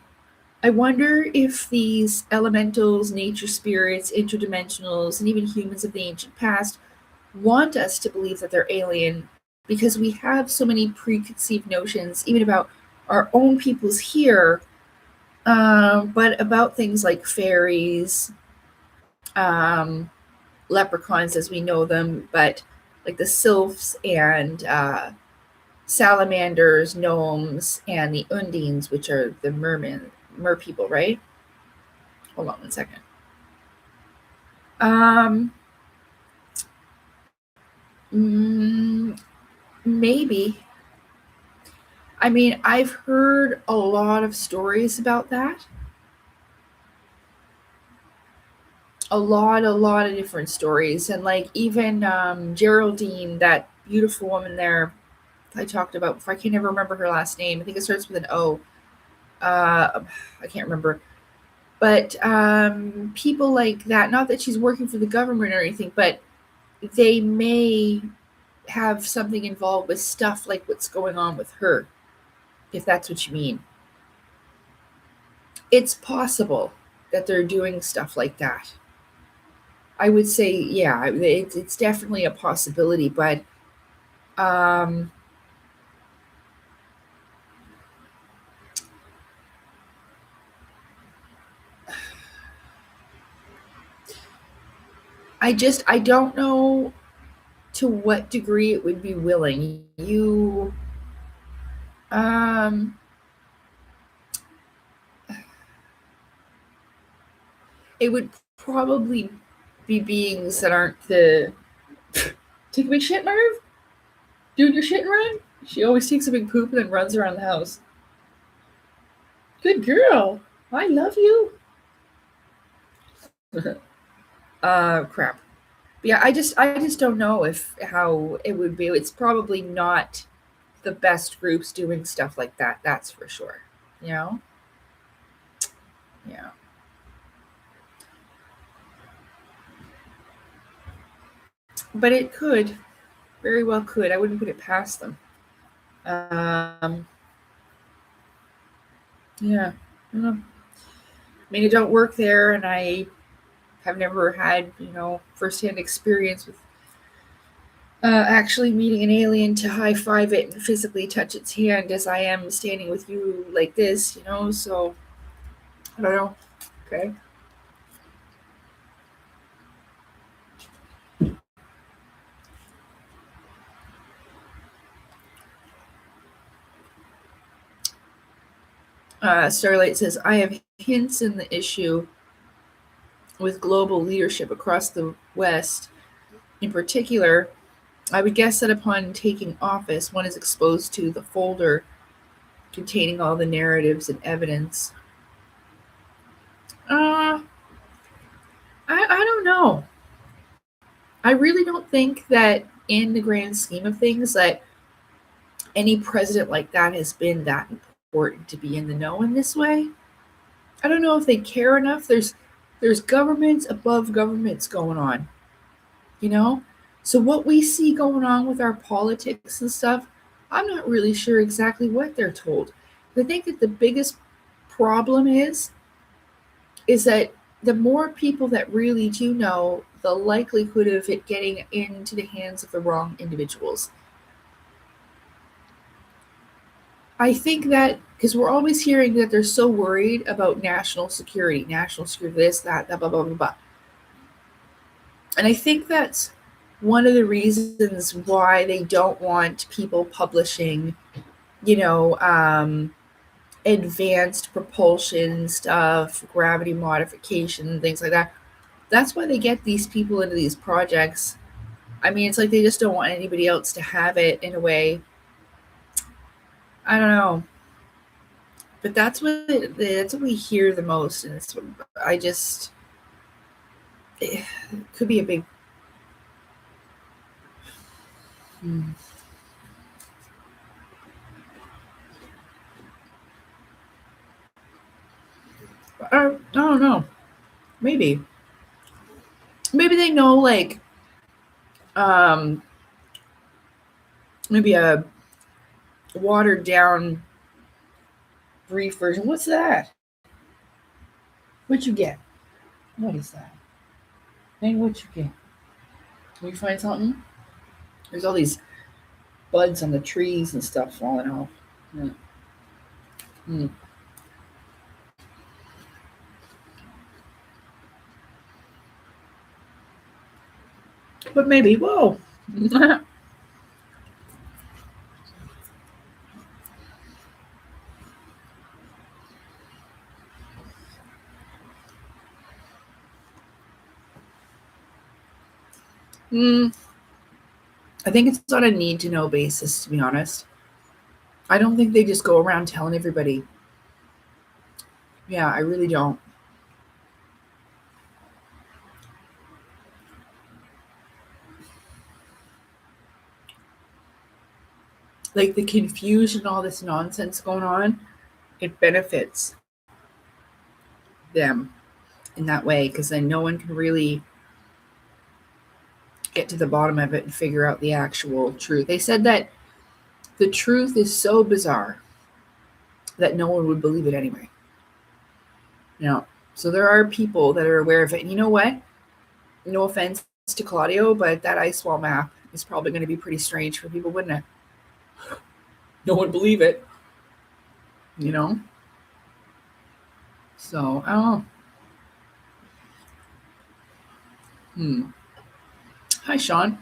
I wonder if these elementals, nature spirits, interdimensionals, and even humans of the ancient past want us to believe that they're alien because we have so many preconceived notions, even about our own peoples here, but about things like fairies, um, leprechauns as we know them, but like the sylphs and salamanders, gnomes, and the undines, which are the mermen, mer people, right? Hold on one second. Um, mm, maybe. I mean, I've heard a lot of stories about that. A lot of different stories. And like even Geraldine, that beautiful woman there I talked about before, I can't ever remember her last name. I think it starts with an O. I can't remember. But people like that, not that she's working for the government or anything, but they may have something involved with stuff like what's going on with her, if that's what you mean. It's possible that they're doing stuff like that. I would say, yeah, it's definitely a possibility, but um, I don't know to what degree it would be willing. Um, it would probably be beings that aren't the take a big shit, Merv. Doing your shit and run. She always takes a big poop and then runs around the house. Good girl. I love you. Crap. But yeah, I just don't know if how it would be. It's probably not the best groups doing stuff like that. That's for sure. You know? Yeah. But it could very well could. I wouldn't put it past them. Um, yeah. I don't know. I mean, I don't work there, and I have never had firsthand experience with actually meeting an alien to high five it and physically touch its hand as I am standing with you like this. So I don't know. Okay. Starlight says, I have hints in the issue with global leadership across the West. In particular, I would guess that upon taking office, one is exposed to the folder containing all the narratives and evidence. Uh, I don't know. I really don't think that in the grand scheme of things that any president like that has been that important to be in the know in this way. I don't know if they care enough. There's governments above governments going on, you know? So what we see going on with our politics and stuff, I'm not really sure exactly what they're told. I think that the biggest problem is that the more people that really do know, the likelihood of it getting into the hands of the wrong individuals. I think that because we're always hearing that they're so worried about national security, this, that, blah, blah, blah, blah. And I think that's one of the reasons why they don't want people publishing, you know, advanced propulsion stuff, gravity modification, things like that. That's why they get these people into these projects. I mean, it's like they just don't want anybody else to have it in a way. I don't know. But that's what we hear the most, and I just it could be a big. Hmm. I don't know. Maybe they know like um maybe watered down, brief version. What's that? What'd you get? What is that? Hey, what'd you get? Can you find something? There's all these buds on the trees and stuff falling off. Mm. Mm. But maybe, whoa. mm, I think it's on a need to know basis, to be honest. I don't think they just go around telling everybody. Yeah, I really don't. Like the confusion, all this nonsense going on, it benefits them in that way because then no one can really get to the bottom of it and figure out the actual truth. They said that the truth is so bizarre that no one would believe it anyway. You know, so there are people that are aware of it. And you know what? No offense to Claudio, but that ice wall map is probably going to be pretty strange for people, wouldn't it? No one believe it, you know? So, I don't know. Hi, Sean.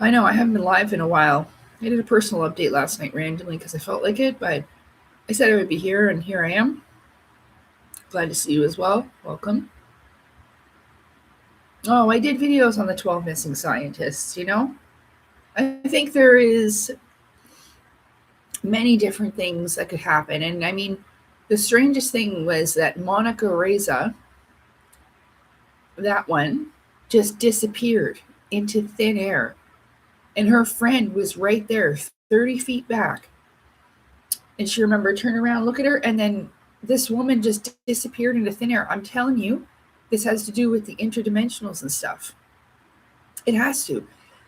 I know I haven't been live in a while. I did a personal update last night randomly because I felt like it, but I said I would be here, and here I am. Glad to see you as well. Welcome. Oh, I did videos on the 12 missing scientists, you know? I think there is many different things that could happen. And I mean, the strangest thing was that Monica Reza, that one, just disappeared into thin air. And her friend was right there, 30 feet back. And she remembered, turn around, look at her. And then this woman just disappeared into thin air. I'm telling you, this has to do with the interdimensionals and stuff. It has to,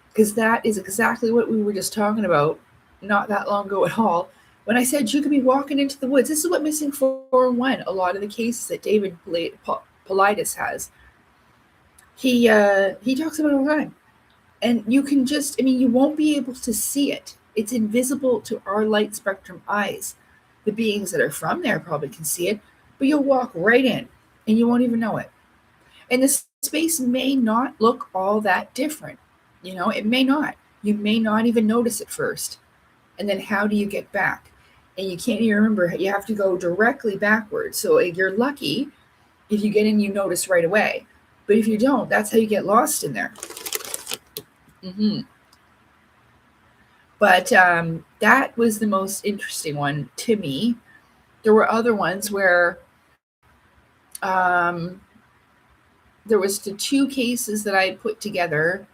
because that is exactly what we were just talking about not that long ago at all. When I said you could be walking into the woods, this is what missing 411, a lot of the cases that David Paulides has. He talks about it all the time. And you can just, I mean, you won't be able to see it. It's invisible to our light spectrum eyes. The beings that are from there probably can see it, but you'll walk right in and you won't even know it. And the space may not look all that different. You know, it may not. You may not even notice it first. And then how do you get back? And you can't even remember. You have to go directly backwards. So you're lucky if you get in, you notice right away. But if you don't, that's how you get lost in there. Mm-hmm. But that was the most interesting one to me. There were other ones where there was the two cases that I put together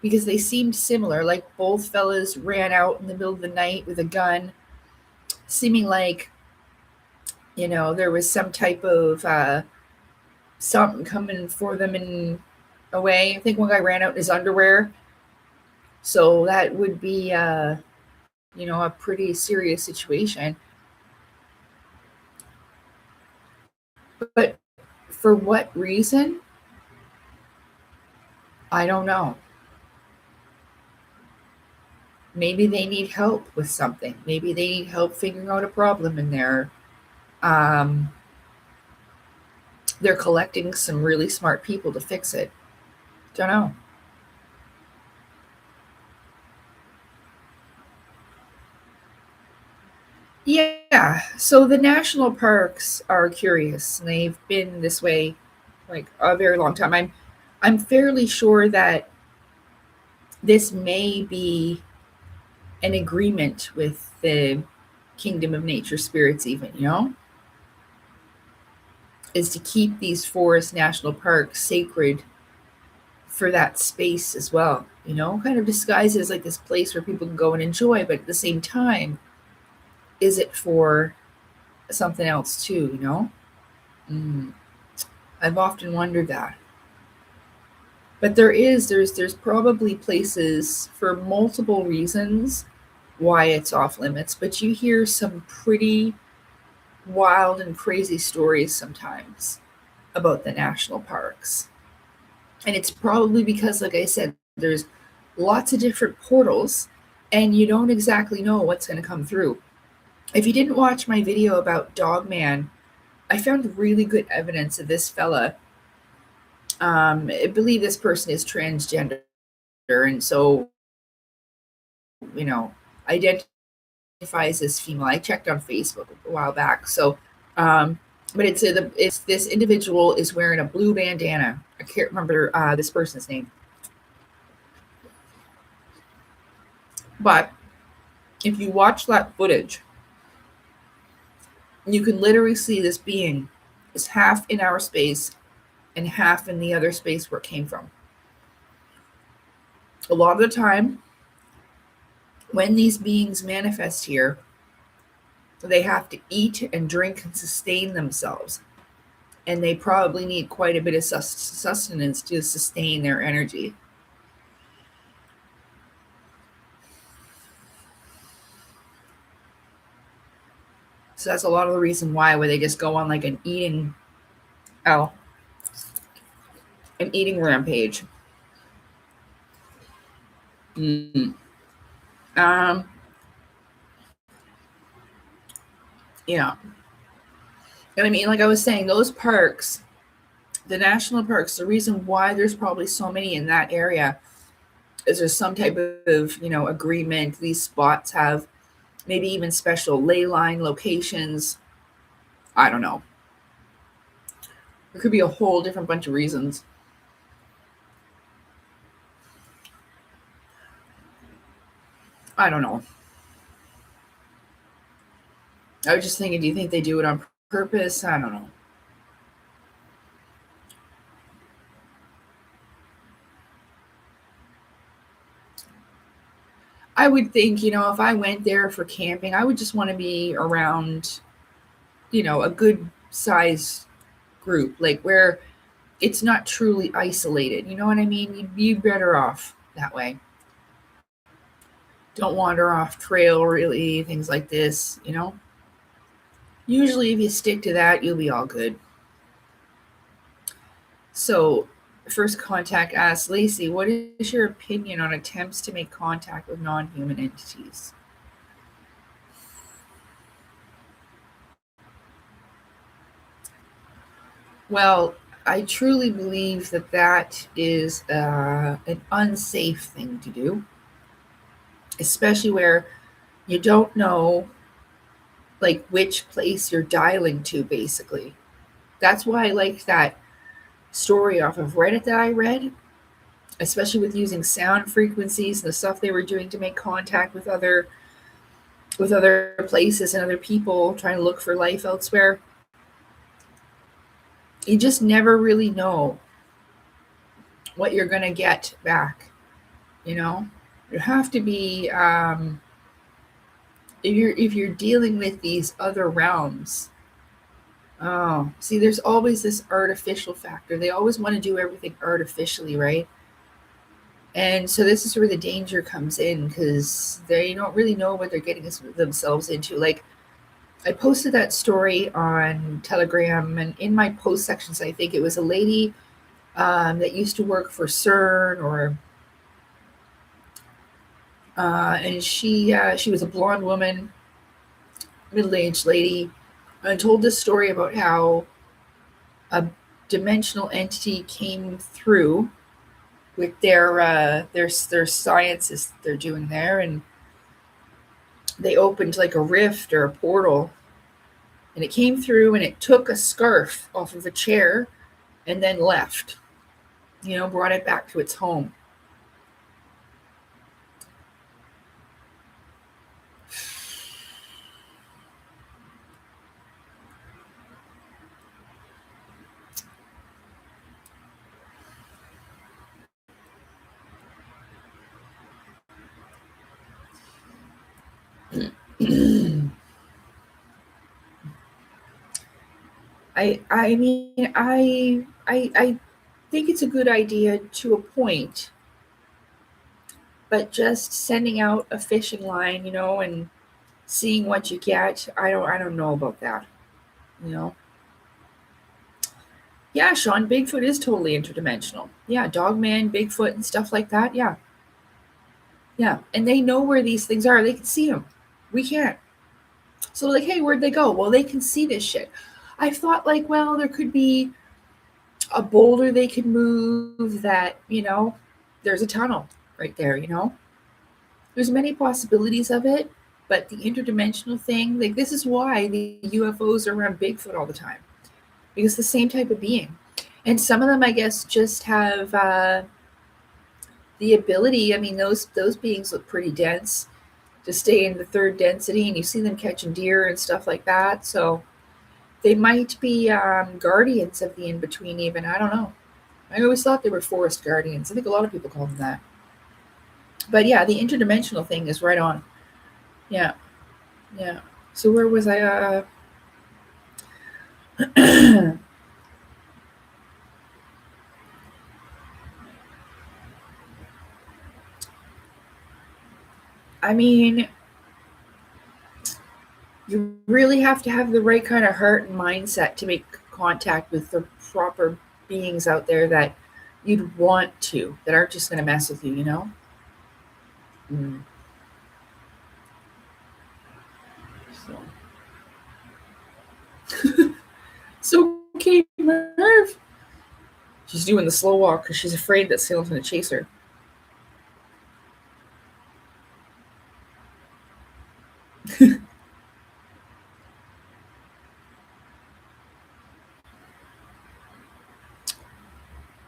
because they seemed similar. Like both fellas ran out in the middle of the night with a gun, seeming like, you know, there was some type of something coming for them in a way. I think one guy ran out in his underwear. So that would be, you know, a pretty serious situation. But for what reason? I don't know. Maybe they need help with something. Maybe they need help figuring out a problem in there. Um, they're collecting some really smart people to fix it. Don't know. Yeah. So the national parks are curious, and they've been this way like a very long time. I'm fairly sure that this may be an agreement with the kingdom of nature spirits, even, you know, is to keep these forest national parks sacred for that space as well, you know, kind of disguised as like this place where people can go and enjoy, but at the same time, is it for something else too, you know? Mm. I've often wondered that. But there's probably places for multiple reasons why it's off limits, but you hear some pretty wild and crazy stories sometimes about the national parks. And it's probably because, like I said, there's lots of different portals and you don't exactly know what's going to come through. If you didn't watch my video about Dogman, I found really good evidence of this fella. I believe this person is transgender, and so, you know, identifies as female. I checked on Facebook a while back. So, um, but it's this individual is wearing a blue bandana. I can't remember this person's name, but if you watch that footage, you can literally see this being is half in our space and half in the other space where it came from. A lot of the time, when these beings manifest here, they have to eat and drink and sustain themselves. And they probably need quite a bit of sustenance to sustain their energy. So that's a lot of the reason why they just go on like an eating rampage. Mm. Um, yeah. And I mean, like I was saying, those parks, the national parks, the reason why there's probably so many in that area is there's some type of, agreement. These spots have maybe even special ley line locations. I don't know. There could be a whole different bunch of reasons. I don't know. I was just thinking, do you think they do it on purpose? I don't know. I would think, if I went there for camping, I would just want to be around, a good size group, like where it's not truly isolated. You know what I mean? You'd be better off that way. Don't wander off trail, really, things like this. Usually, if you stick to that, you'll be all good. So, First Contact asks Lacey, what is your opinion on attempts to make contact with non human entities? Well, I truly believe that that is an unsafe thing to do, especially where you don't know like which place you're dialing to, basically. That's why I like that story off of Reddit that I read, especially with using sound frequencies and the stuff they were doing to make contact with other places and other people trying to look for life elsewhere. You just never really know what you're going to get back, you know? You have to be if you're dealing with these other realms. Oh, see, there's always this artificial factor. They always want to do everything artificially, right? And so this is where the danger comes in because they don't really know what they're getting themselves into. Like, I posted that story on Telegram, and in my post sections, I think it was a lady that used to work for CERN, and she was a blonde woman, middle aged lady, and told this story about how a dimensional entity came through with their sciences they're doing there, and they opened like a rift or a portal, and it came through and it took a scarf off of a chair and then left. Brought it back to its home. I mean, I think it's a good idea to a point, but just sending out a fishing line, and seeing what you get, I don't know about that, you know. Yeah, Sean, Bigfoot is totally interdimensional. Yeah, Dogman, Bigfoot, and stuff like that. Yeah, yeah, and they know where these things are. They can see them. We can't. So like, hey, where'd they go? Well, they can see this shit. I thought like, well, there could be a boulder they could move that, there's a tunnel right there. There's many possibilities of it, but the interdimensional thing, like this is why the UFOs are around Bigfoot all the time. Because the same type of being. And some of them I guess just have the ability, I mean those beings look pretty dense to stay in the third density, and you see them catching deer and stuff like that. So they might be guardians of the in between, even. I don't know. I always thought they were forest guardians. I think a lot of people call them that. But yeah, the interdimensional thing is right on. Yeah, yeah. So where was I? I mean, you really have to have the right kind of heart and mindset to make contact with the proper beings out there that you'd want to, that aren't just going to mess with you. Mm. So okay, Merv. She's doing the slow walk because she's afraid that Salem's going to chase her.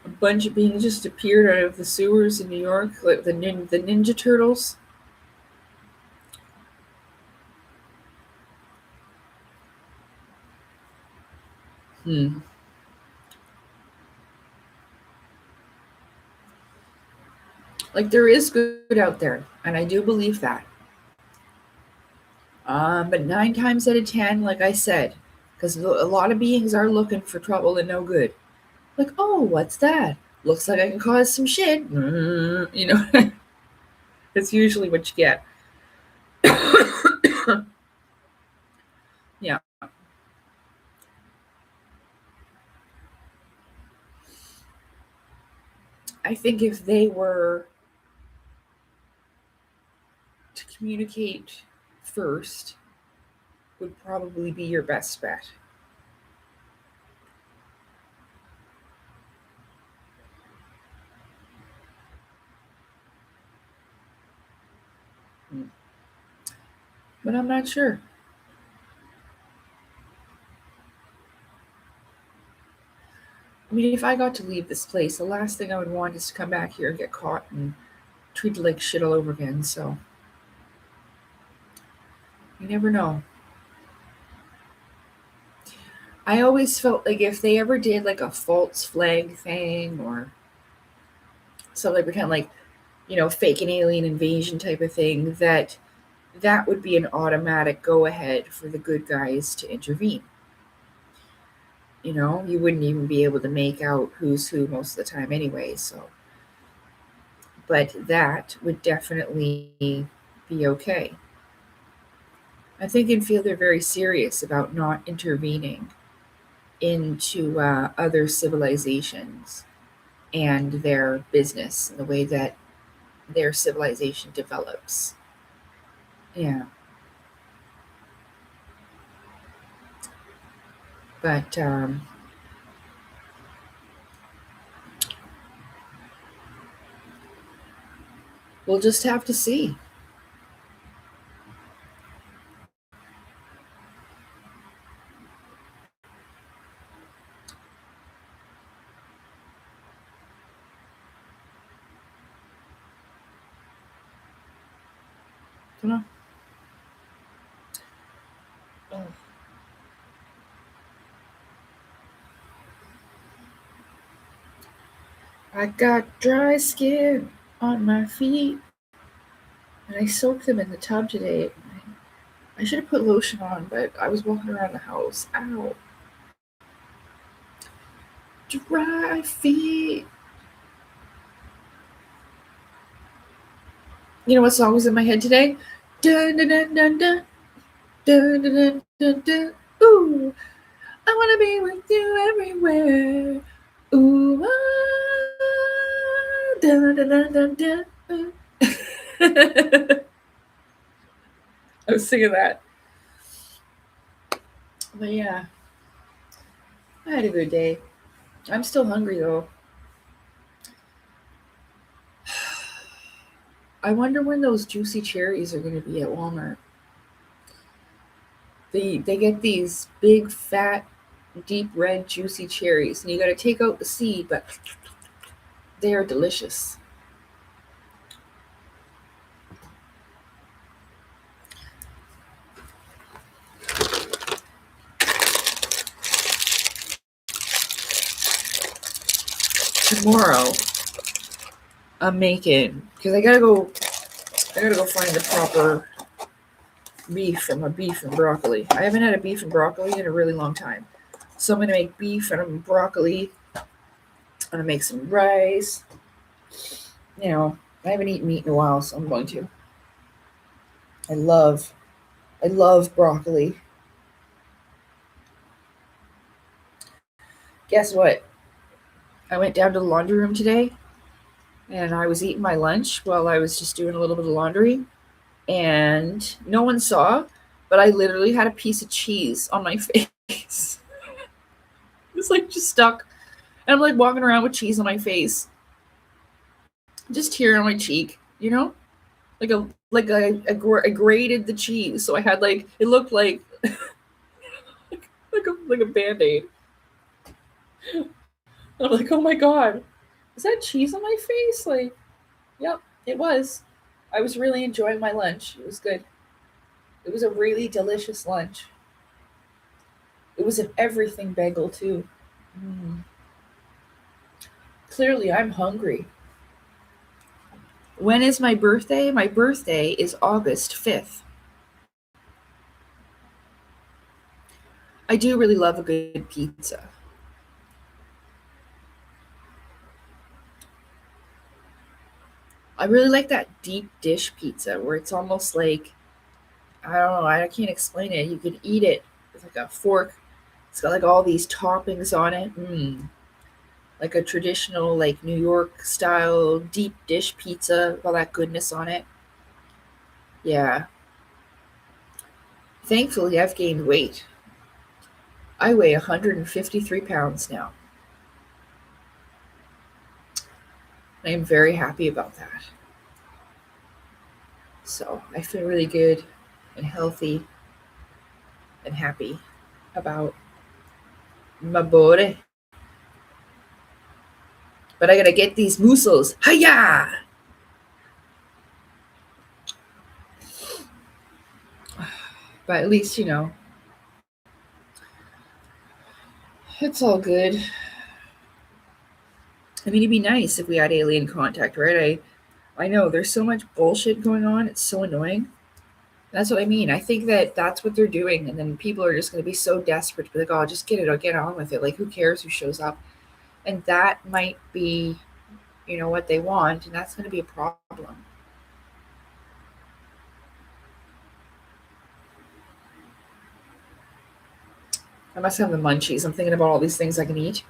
A bunch of beings just appeared out of the sewers in New York, like the Ninja Turtles. Hmm. Like there is good out there, and I do believe that. But 9 times out of 10, like I said, because a lot of beings are looking for trouble and no good. Like, oh, what's that? Looks like I can cause some shit. It's usually what you get. Yeah. I think if they were to communicate first, would probably be your best bet. Hmm. But I'm not sure. I mean, if I got to leave this place, the last thing I would want is to come back here and get caught and treated like shit all over again. So you never know. I always felt like if they ever did like a false flag thing or something pretend like, fake an alien invasion type of thing, that would be an automatic go ahead for the good guys to intervene. You wouldn't even be able to make out who's who most of the time anyway. So, but that would definitely be okay. I think and feel they're very serious about not intervening into other civilizations and their business and the way that their civilization develops. Yeah, but we'll just have to see. You know? Oh. I got dry skin on my feet, and I soaked them in the tub today. I should have put lotion on, but I was walking around the house. Ow. dry feet. You know what song was in my head today? Dun dun dun dun dun dun dun dun dun. Ooh, I wanna be with you everywhere. Ooh, ah, dun dun dun dun dun. I was singing that. But yeah, I had a good day. I'm still hungry though. I wonder when those juicy cherries are going to be at Walmart. They get these big, fat, deep red, juicy cherries, and you got to take out the seed, but they are delicious. Tomorrow, I'm making because I gotta go. I gotta go find the proper beef from a beef and broccoli. I haven't had a beef and broccoli in a really long time, so I'm gonna make beef and broccoli. I'm gonna make some rice. You know, I haven't eaten meat in a while, so I'm going to. I love, I love broccoli. Guess what? I went down to the laundry room today and I was eating my lunch while I was just doing a little bit of laundry. And no one saw, but I literally had a piece of cheese on my face. It's like just stuck. And I'm like walking around with cheese on my face, just here on my cheek, you know? I grated the cheese. So I had like, it looked like, like a band aid. I'm like, oh my God, is that cheese on my face? Like, yep, it was. I was really enjoying my lunch. It was good. It was a really delicious lunch. It was an everything bagel too. Mm. Clearly, I'm hungry. When is my birthday? My birthday is August 5th. I do really love a good pizza. I really like that deep dish pizza where it's almost like, I don't know, I can't explain it. You can eat it with like a fork. It's got like all these toppings on it. Like a traditional like New York style deep dish pizza with all that goodness on it. Yeah. Thankfully, I've gained weight. I weigh 153 pounds now. I am very happy about that. So I feel really good and healthy and happy about my body. But I gotta get these muscles. Hiya! But at least, it's all good. I mean, it'd be nice if we had alien contact, right? I know there's so much bullshit going on. It's so annoying. That's what I mean. I think that that's what they're doing, and then people are just going to be so desperate to be like, "Oh, just get it, or get on with it." Like, who cares who shows up? And that might be, what they want, and that's going to be a problem. I must have the munchies. I'm thinking about all these things I can eat.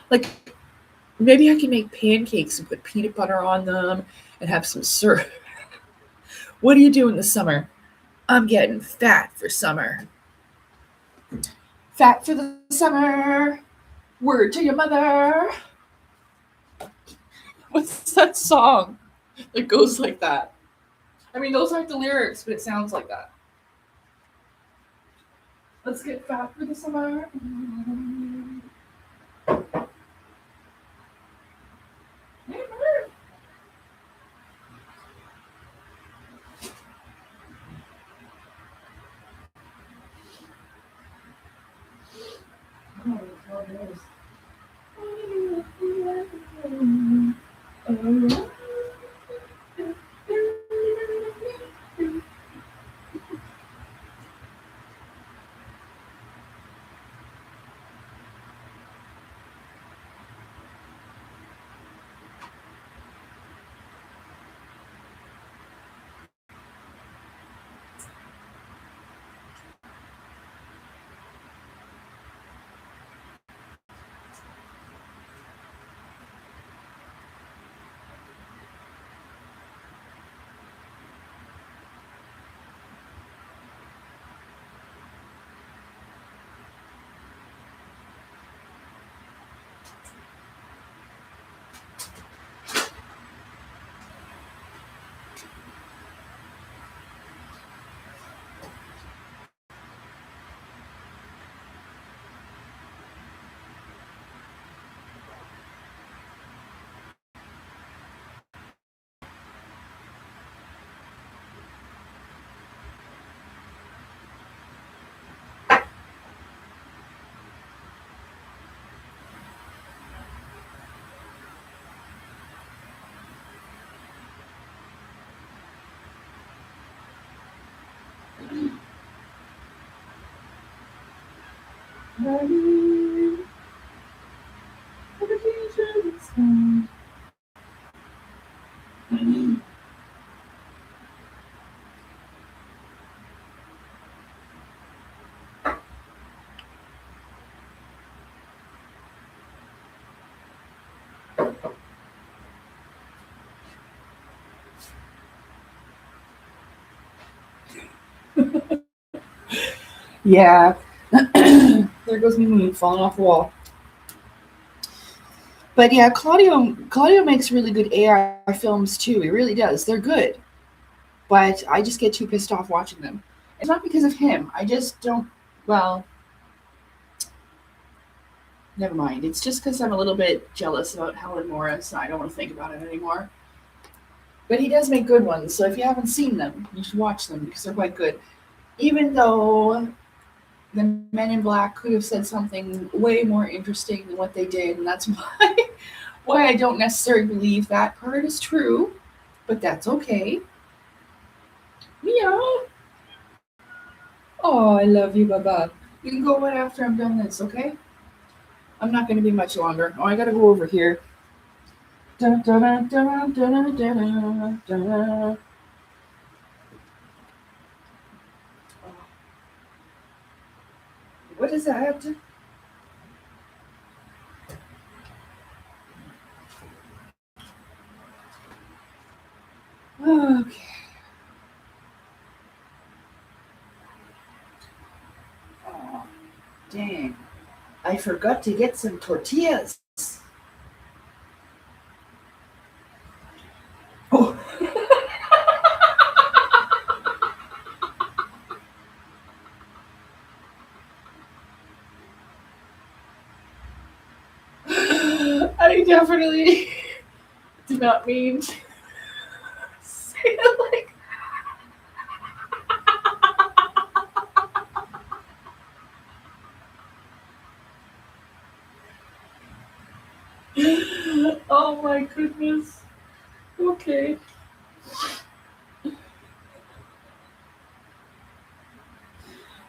Like, maybe I can make pancakes and put peanut butter on them and have some syrup. What do you do in the summer? I'm getting fat for summer. Fat for the summer. Word to your mother. What's that song that goes like that? I mean, those aren't the lyrics, but it sounds like that. Let's get fat for the summer. Yeah. There goes my moon falling off the wall. But yeah, Claudio makes really good AI films too. He really does. They're good. But I just get too pissed off watching them. It's not because of him. I just don't. Well, never mind. It's just because I'm a little bit jealous about Helen Morris. I don't want to think about it anymore. But he does make good ones. So if you haven't seen them, you should watch them because they're quite good. Even though the Men in Black could have said something way more interesting than what they did, and that's why I don't necessarily believe that part is true. But that's okay. Meow. Oh, I love you, Baba. You can go right after I'm done this, okay? I'm not going to be much longer. Oh, I got to go over here. Dun, dun, dun, dun, dun, dun, dun, dun. What does that have to? Okay. Oh, dang. I forgot to get some tortillas. Oh. I definitely did not mean to say it like. Oh my goodness. Okay.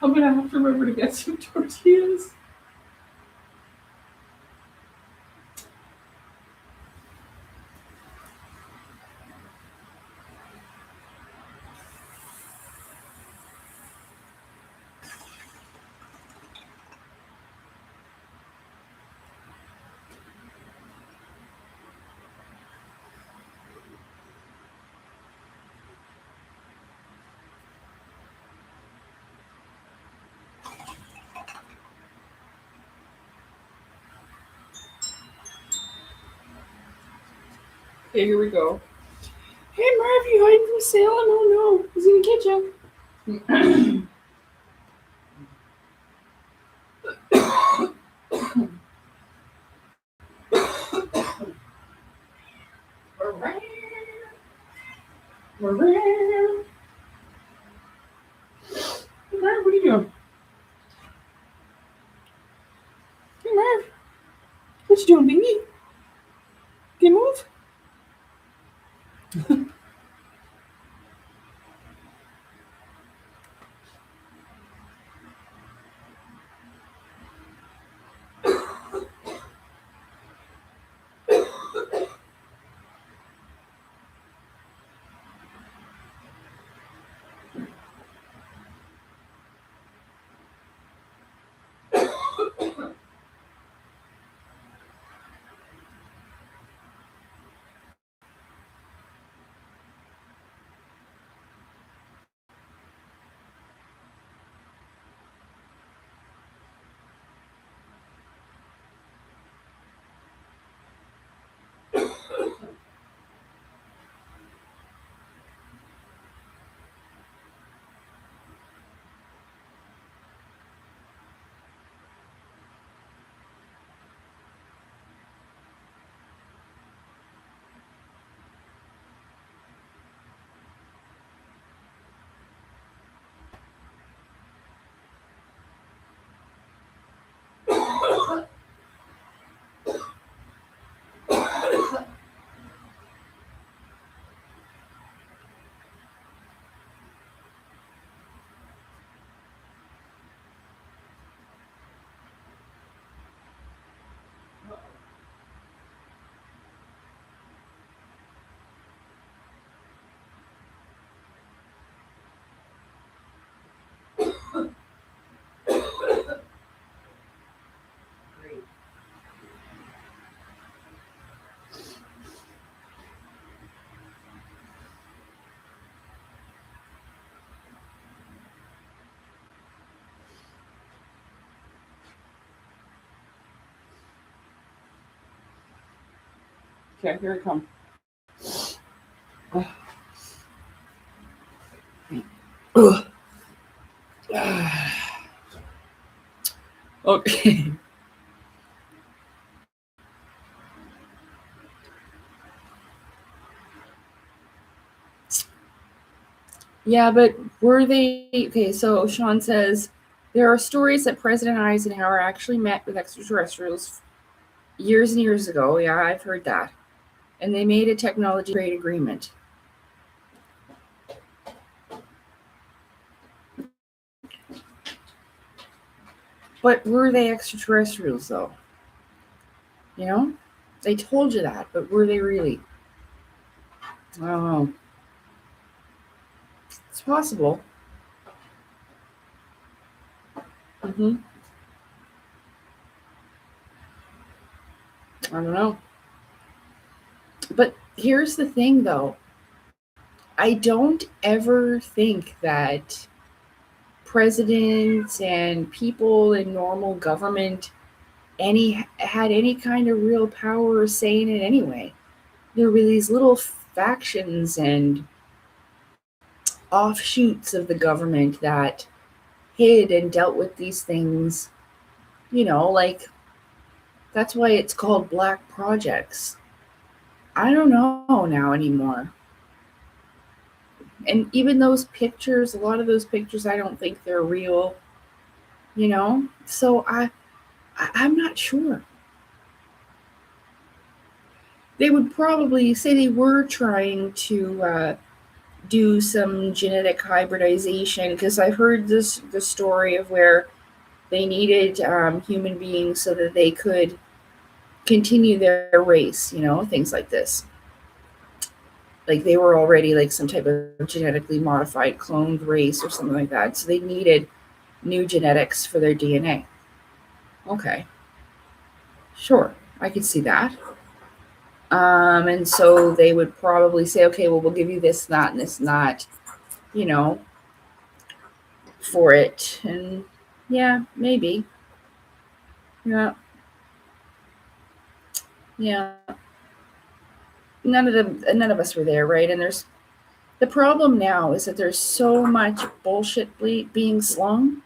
I'm gonna have to remember to get some tortillas. Okay, here we go. Hey Marv, you hiding from Salem? Oh no, he's gonna get you. Hey Marv, what are you doing? Hey Marv, what you doing, baby? Can you move? Okay, here I come. Ugh. Okay. Yeah, but were they okay? So Sean says there are stories that President Eisenhower actually met with extraterrestrials years and years ago. Yeah, I've heard that. And they made a technology trade agreement. But were they extraterrestrials though? You know? They told you that, but were they really? I don't know. It's possible. Hmm. I don't know. But here's the thing though. I don't ever think that presidents and people in normal government had any kind of real power or say in it anyway. There were these little factions and offshoots of the government that hid and dealt with these things, like that's why it's called black projects. I don't know now anymore. And even those pictures, a lot of those pictures, I don't think they're real. So I'm not sure. They would probably say they were trying to do some genetic hybridization because I heard the story of where they needed human beings so that they could continue their race, things like this. Like they were already like some type of genetically modified cloned race or something like that. So they needed new genetics for their DNA. Okay, sure, I could see that. And so they would probably say, okay, well, we'll give you this, that, and this, and that, you know, for it. And yeah, maybe. Yeah, yeah. None of us were there, right? And there's the problem now is that there's so much bullshit being slung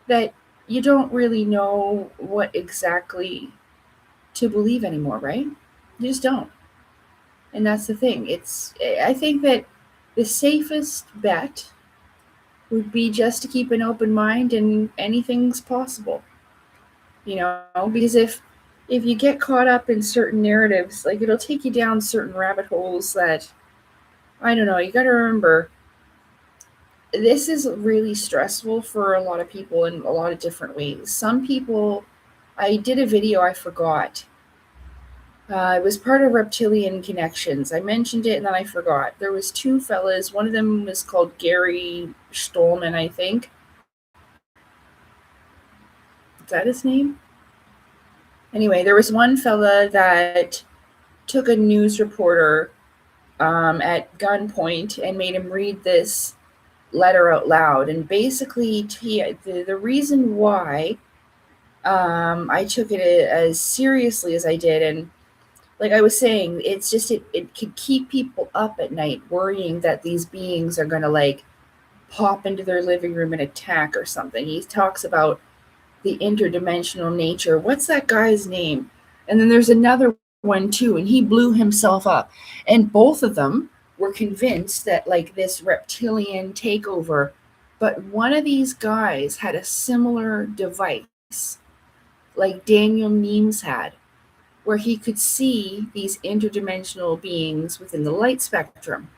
that you don't really know what exactly to believe anymore, right? You just don't. And that's the thing. I think that the safest bet would be just to keep an open mind and anything's possible. Because if you get caught up in certain narratives, like it'll take you down certain rabbit holes that I don't know, you got to remember this is really stressful for a lot of people in a lot of different ways. Some people, I did a video, I forgot. It was part of Reptilian Connections. I mentioned it and then I forgot. There was two fellas. One of them was called Gary Stolman, I think. Is that his name? Anyway, there was one fella that took a news reporter at gunpoint and made him read this letter out loud. And basically, the reason why I took it as seriously as I did, and like I was saying, it's just it could keep people up at night worrying that these beings are going to like pop into their living room and attack or something. He talks about the interdimensional nature. What's that guy's name? And then there's another one too, and he blew himself up. And both of them were convinced that like this reptilian takeover, but one of these guys had a similar device like Daniel Nemes had, where he could see these interdimensional beings within the light spectrum.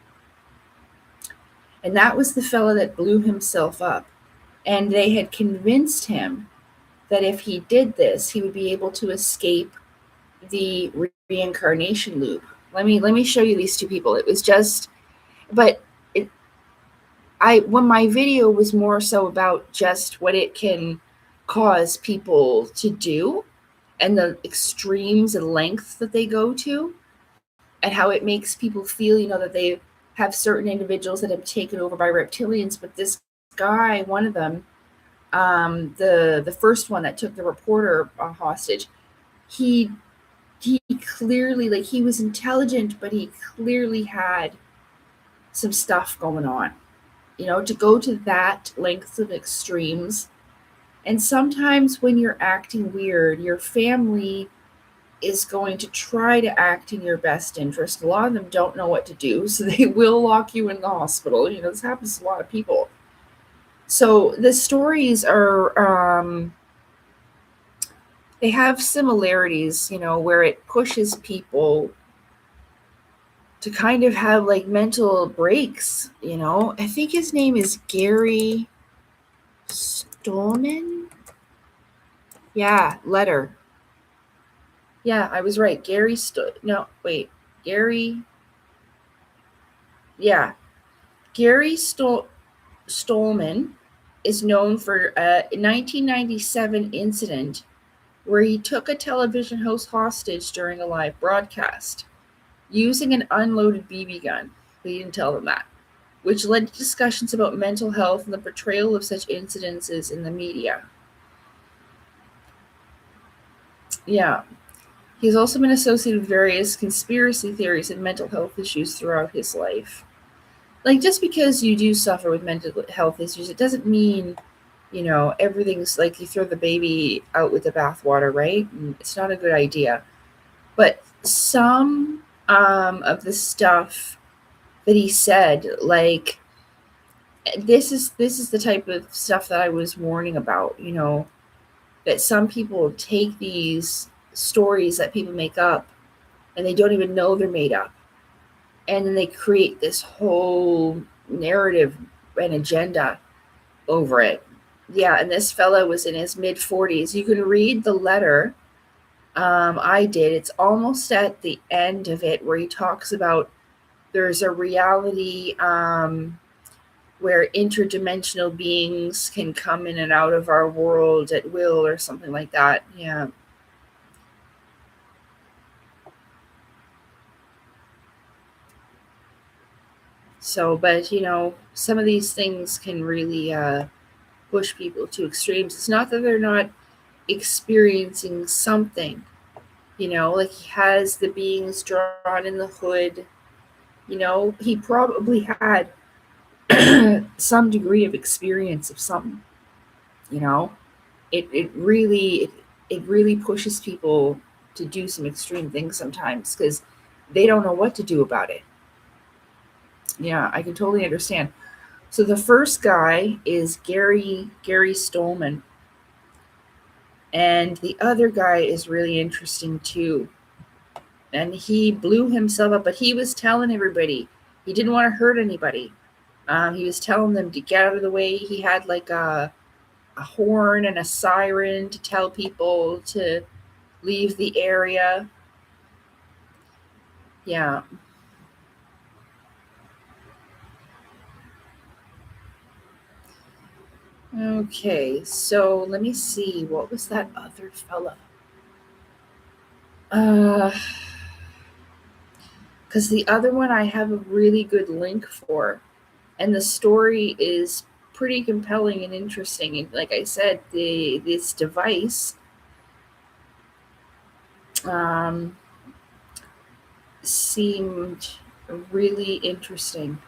And that was the fellow that blew himself up. And they had convinced him that if he did this, he would be able to escape the reincarnation loop. Let me show you these two people. It was just, but when my video was more so about just what it can cause people to do and the extremes and lengths that they go to and how it makes people feel, that they have certain individuals that have taken over by reptilians. But this guy, one of them, the first one that took the reporter hostage, he he clearly, like, he was intelligent, but he clearly had some stuff going on, to go to that lengths of extremes. And sometimes when you're acting weird, your family is going to try to act in your best interest. A lot of them don't know what to do, so they will lock you in the hospital. This happens to a lot of people. So the stories they have similarities, where it pushes people to kind of have like mental breaks. I think his name is Gary Stolman. Yeah, letter. Yeah, I was right. No, wait. Gary. Yeah. Gary Stolman is known for a 1997 incident where he took a television host hostage during a live broadcast using an unloaded BB gun. But he didn't tell them that, which led to discussions about mental health and the portrayal of such incidences in the media. Yeah. He's also been associated with various conspiracy theories and mental health issues throughout his life. Like, just because you do suffer with mental health issues, it doesn't mean, everything's like you throw the baby out with the bathwater, right? And it's not a good idea. But some of the stuff that he said, like, this is the type of stuff that I was warning about, that some people take these stories that people make up and they don't even know they're made up. And then they create this whole narrative and agenda over it. Yeah, and this fella was in his mid 40s. You can read the letter. I did. It's almost at the end of it where he talks about there's a reality where interdimensional beings can come in and out of our world at will or something like that. Yeah. So, but some of these things can really push people to extremes. It's not that they're not experiencing something, like he has the beings drawn in the hood. He probably had some degree of experience of something. You know, it really pushes people to do some extreme things sometimes because they don't know what to do about it. Yeah, I can totally understand. So the first guy is Gary Stolman, and the other guy is really interesting too. And he blew himself up, but he was telling everybody he didn't want to hurt anybody. He was telling them to get out of the way. He had like a horn and a siren to tell people to leave the area. Yeah. Okay, so let me see. What was that other fella? Uh, because the other one I have a really good link for, and the story is pretty compelling and interesting. And like I said, this device um, seemed really interesting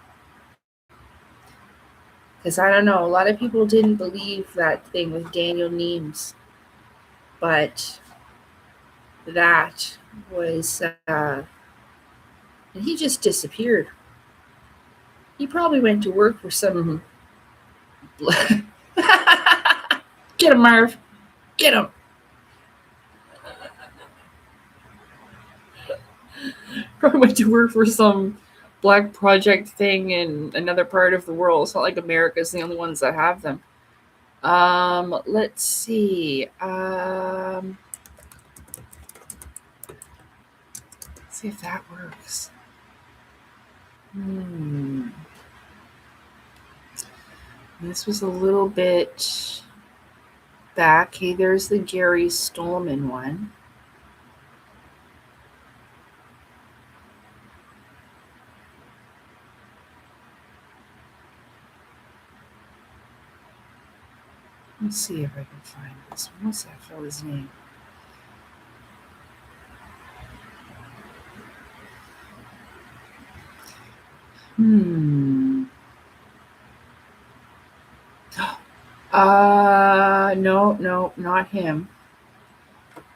because I don't know, a lot of people didn't believe that thing with Daniel Neems, but that was, and he just disappeared. He probably went to work for some. Get him, Marv. Get him. Probably went to work for some black project thing in another part of the world. It's not like America's the only ones that have them. Let's see. See if that works. This was a little bit back. Hey, there's the Gary Stolman one. Let's see if I can find this one. What's that fella's name? No, no, not him.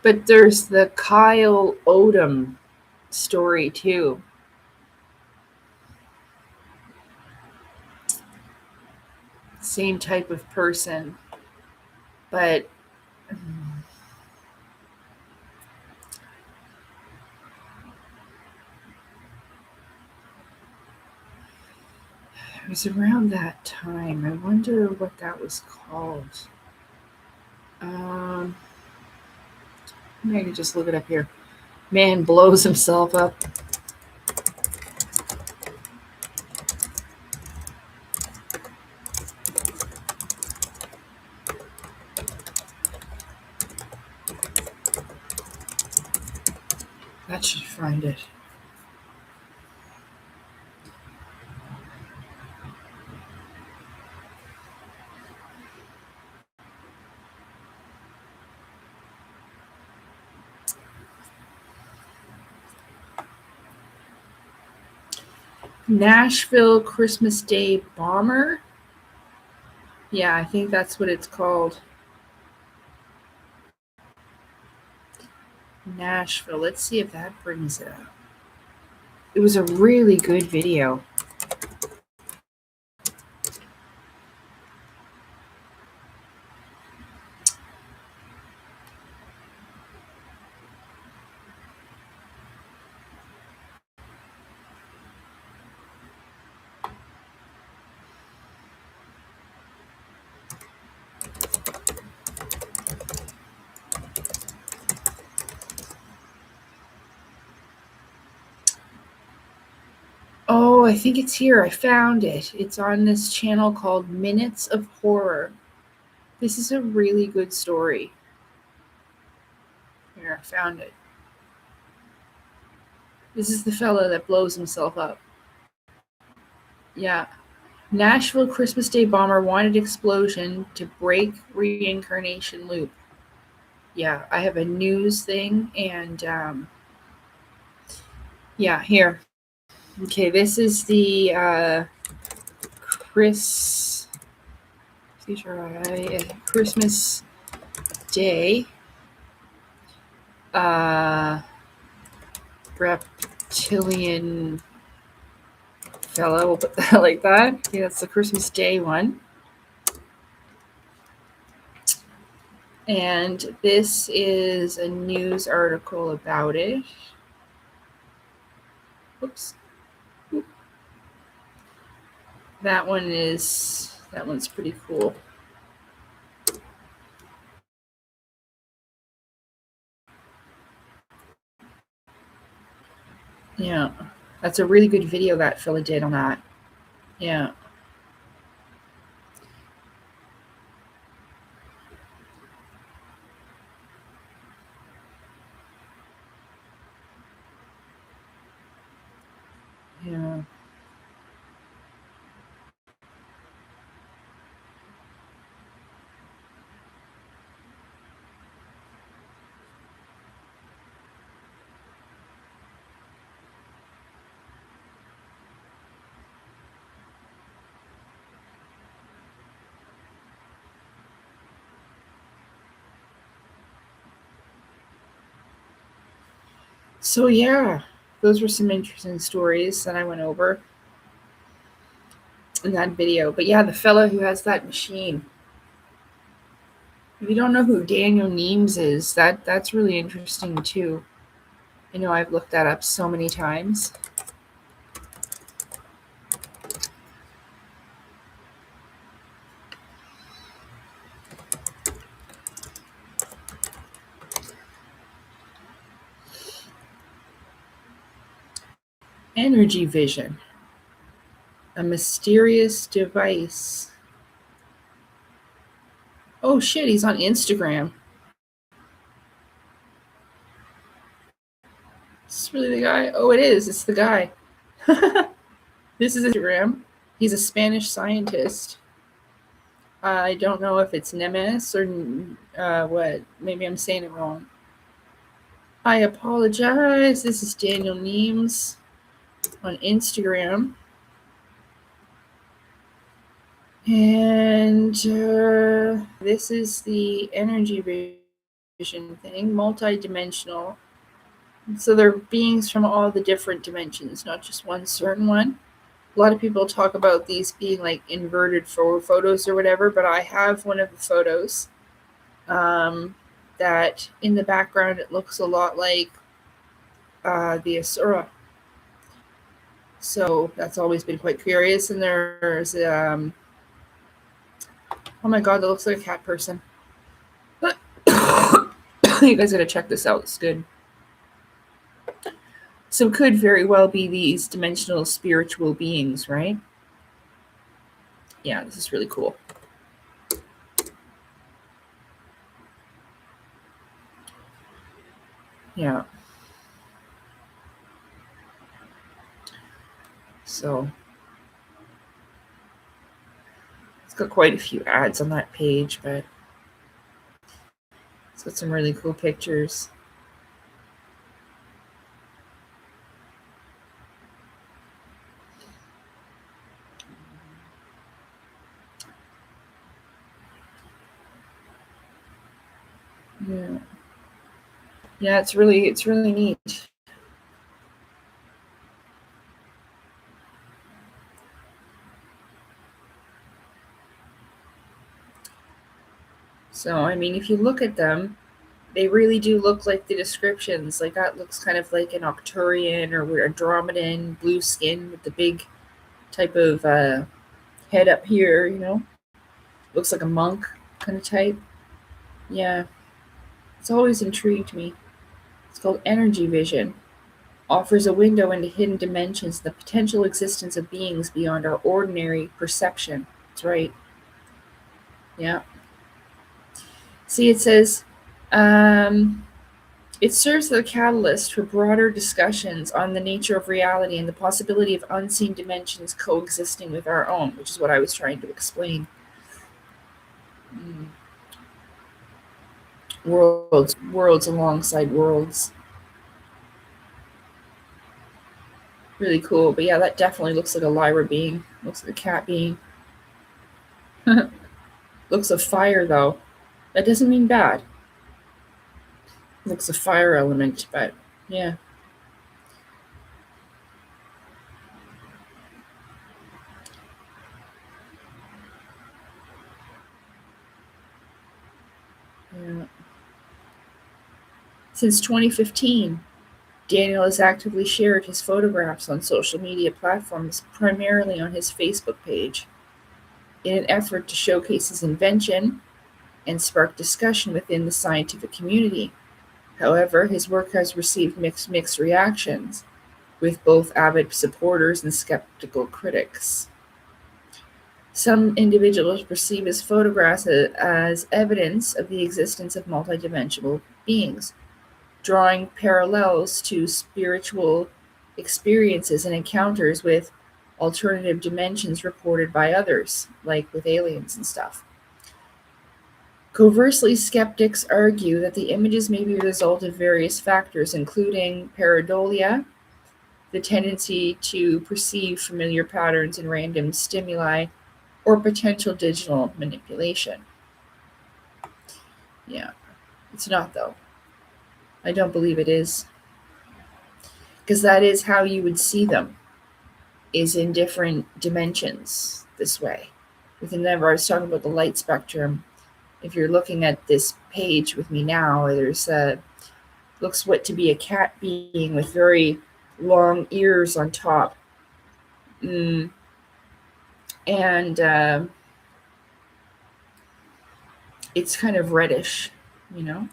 But there's the Kyle Odom story too. Same type of person, but it was around that time. I wonder what that was called. Um, I can just look it up here. Man blows himself up. That should find it. Nashville Christmas Day Bomber. Yeah, I think that's what it's called. Nashville. Let's see if that brings it up. It was a really good video. Oh, I think it's here. I found it. It's on this channel called Minutes of Horror. This is a really good story. Here, I found it. This is the fellow that blows himself up. Yeah. Nashville Christmas Day Bomber wanted explosion to break reincarnation loop. Yeah, I have a news thing and yeah, here. Okay, this is the Christmas Day reptilian fellow. We'll put that like that. Okay, that's the Christmas Day one. And this is a news article about it. Oops. That one's pretty cool. Yeah. That's a really good video that fella did on that. Yeah. Yeah. So yeah, those were some interesting stories that I went over in that video. But yeah, the fellow who has that machine. If you don't know who Daniel Neems is, that's really interesting too. I know I've looked that up so many times. Energy vision. A mysterious device. Oh shit, he's on Instagram. Is this really the guy? Oh, it is. It's the guy. This is Instagram. He's a Spanish scientist. I don't know if it's Nemes or what. Maybe I'm saying it wrong. I apologize. This is Daniel Neems on Instagram. And this is the energy vision thing, multi-dimensional. So they're beings from all the different dimensions, not just one certain one. A lot of people talk about these being like inverted photos or whatever, but I have one of the photos that in the background it looks a lot like the Asura. So that's always been quite curious. And there's, oh my god, that looks like a cat person. You guys gotta check this out. It's good. So it could very well be these dimensional spiritual beings, right? Yeah, this is really cool. Yeah. So it's got quite a few ads on that page, but it's got some really cool pictures. Yeah. Yeah, it's really neat. So, I mean, if you look at them, they really do look like the descriptions. Like that looks kind of like an Octurian or Andromedan, blue skin with the big type of head up here, you know? Looks like a monk kind of type. Yeah. It's always intrigued me. It's called energy vision. Offers a window into hidden dimensions, the potential existence of beings beyond our ordinary perception. That's right. Yeah. See, it says, it serves as a catalyst for broader discussions on the nature of reality and the possibility of unseen dimensions coexisting with our own, which is what I was trying to explain. Worlds alongside worlds. Really cool. But yeah, that definitely looks like a Lyra being. Looks like a cat being. Looks of fire, though. That doesn't mean bad. Looks a fire element, but yeah. Yeah. Since 2015, Daniel has actively shared his photographs on social media platforms, primarily on his Facebook page, in an effort to showcase his invention and spark discussion within the scientific community. However, his work has received mixed reactions, with both avid supporters and skeptical critics. Some individuals perceive his photographs as evidence of the existence of multidimensional beings, drawing parallels to spiritual experiences and encounters with alternative dimensions reported by others, like with aliens and stuff. Conversely, skeptics argue that the images may be a result of various factors, including pareidolia, the tendency to perceive familiar patterns in random stimuli, or potential digital manipulation. Yeah, it's not, though. I don't believe it is. Because that is how you would see them, is in different dimensions this way. Whenever I was talking about the light spectrum, if you're looking at this page with me now, there's looks what to be a cat being with very long ears on top. And it's kind of reddish, you know?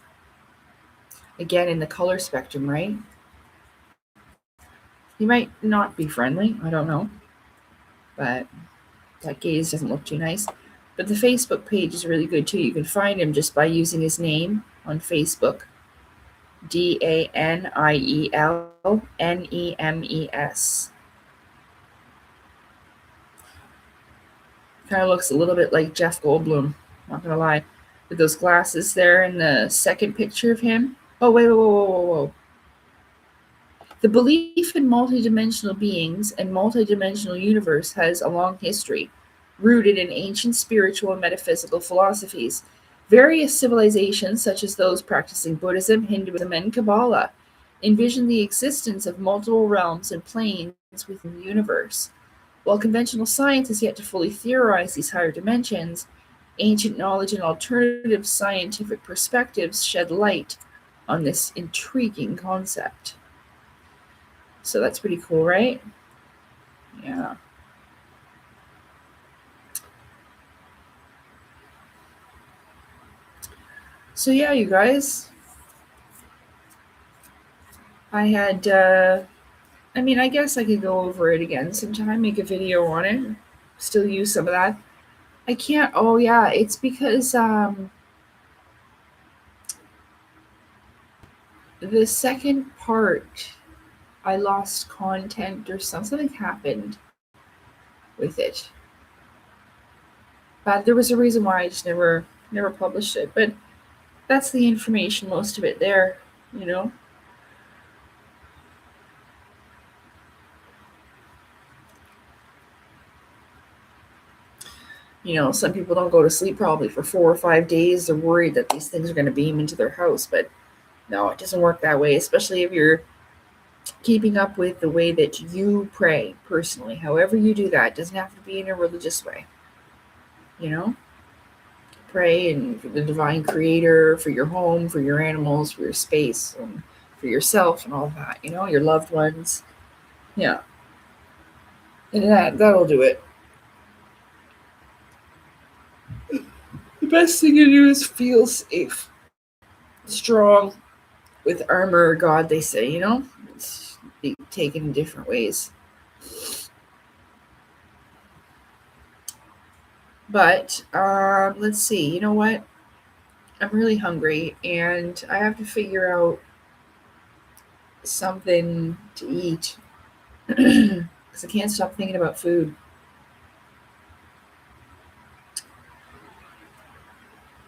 Again, in the color spectrum, right? He might not be friendly, I don't know. But that gaze doesn't look too nice. But the Facebook page is really good too. You can find him just by using his name on Facebook. DanielNemes. Kind of looks a little bit like Jeff Goldblum, not gonna lie. With those glasses there in the second picture of him. Oh, wait, whoa. The belief in multidimensional beings and multidimensional universe has a long history, rooted in ancient spiritual and metaphysical philosophies. Various civilizations, such as those practicing Buddhism, Hinduism, and Kabbalah, envision the existence of multiple realms and planes within the universe. While conventional science has yet to fully theorize these higher dimensions, ancient knowledge and alternative scientific perspectives shed light on this intriguing concept. So that's pretty cool, right? Yeah. So yeah, you guys, I had, I guess I could go over it again sometime, make a video on it, still use some of that. I can't, oh yeah, it's because the second part, I lost content or something happened with it. But there was a reason why I just never published it. But that's the information, most of it there, you know. You know, some people don't go to sleep probably for 4 or 5 days. They're worried that these things are going to beam into their house, but no, it doesn't work that way, especially if you're keeping up with the way that you pray personally. However you do that, it doesn't have to be in a religious way. You know, pray and for the divine creator, for your home, for your animals, for your space, and for yourself and all that, you know, your loved ones. Yeah. And that'll do it. The best thing to do is feel safe, strong, with armor, God, they say, you know? It's be taken in different ways. But let's see. You know what? I'm really hungry, and I have to figure out something to eat because I can't stop thinking about food.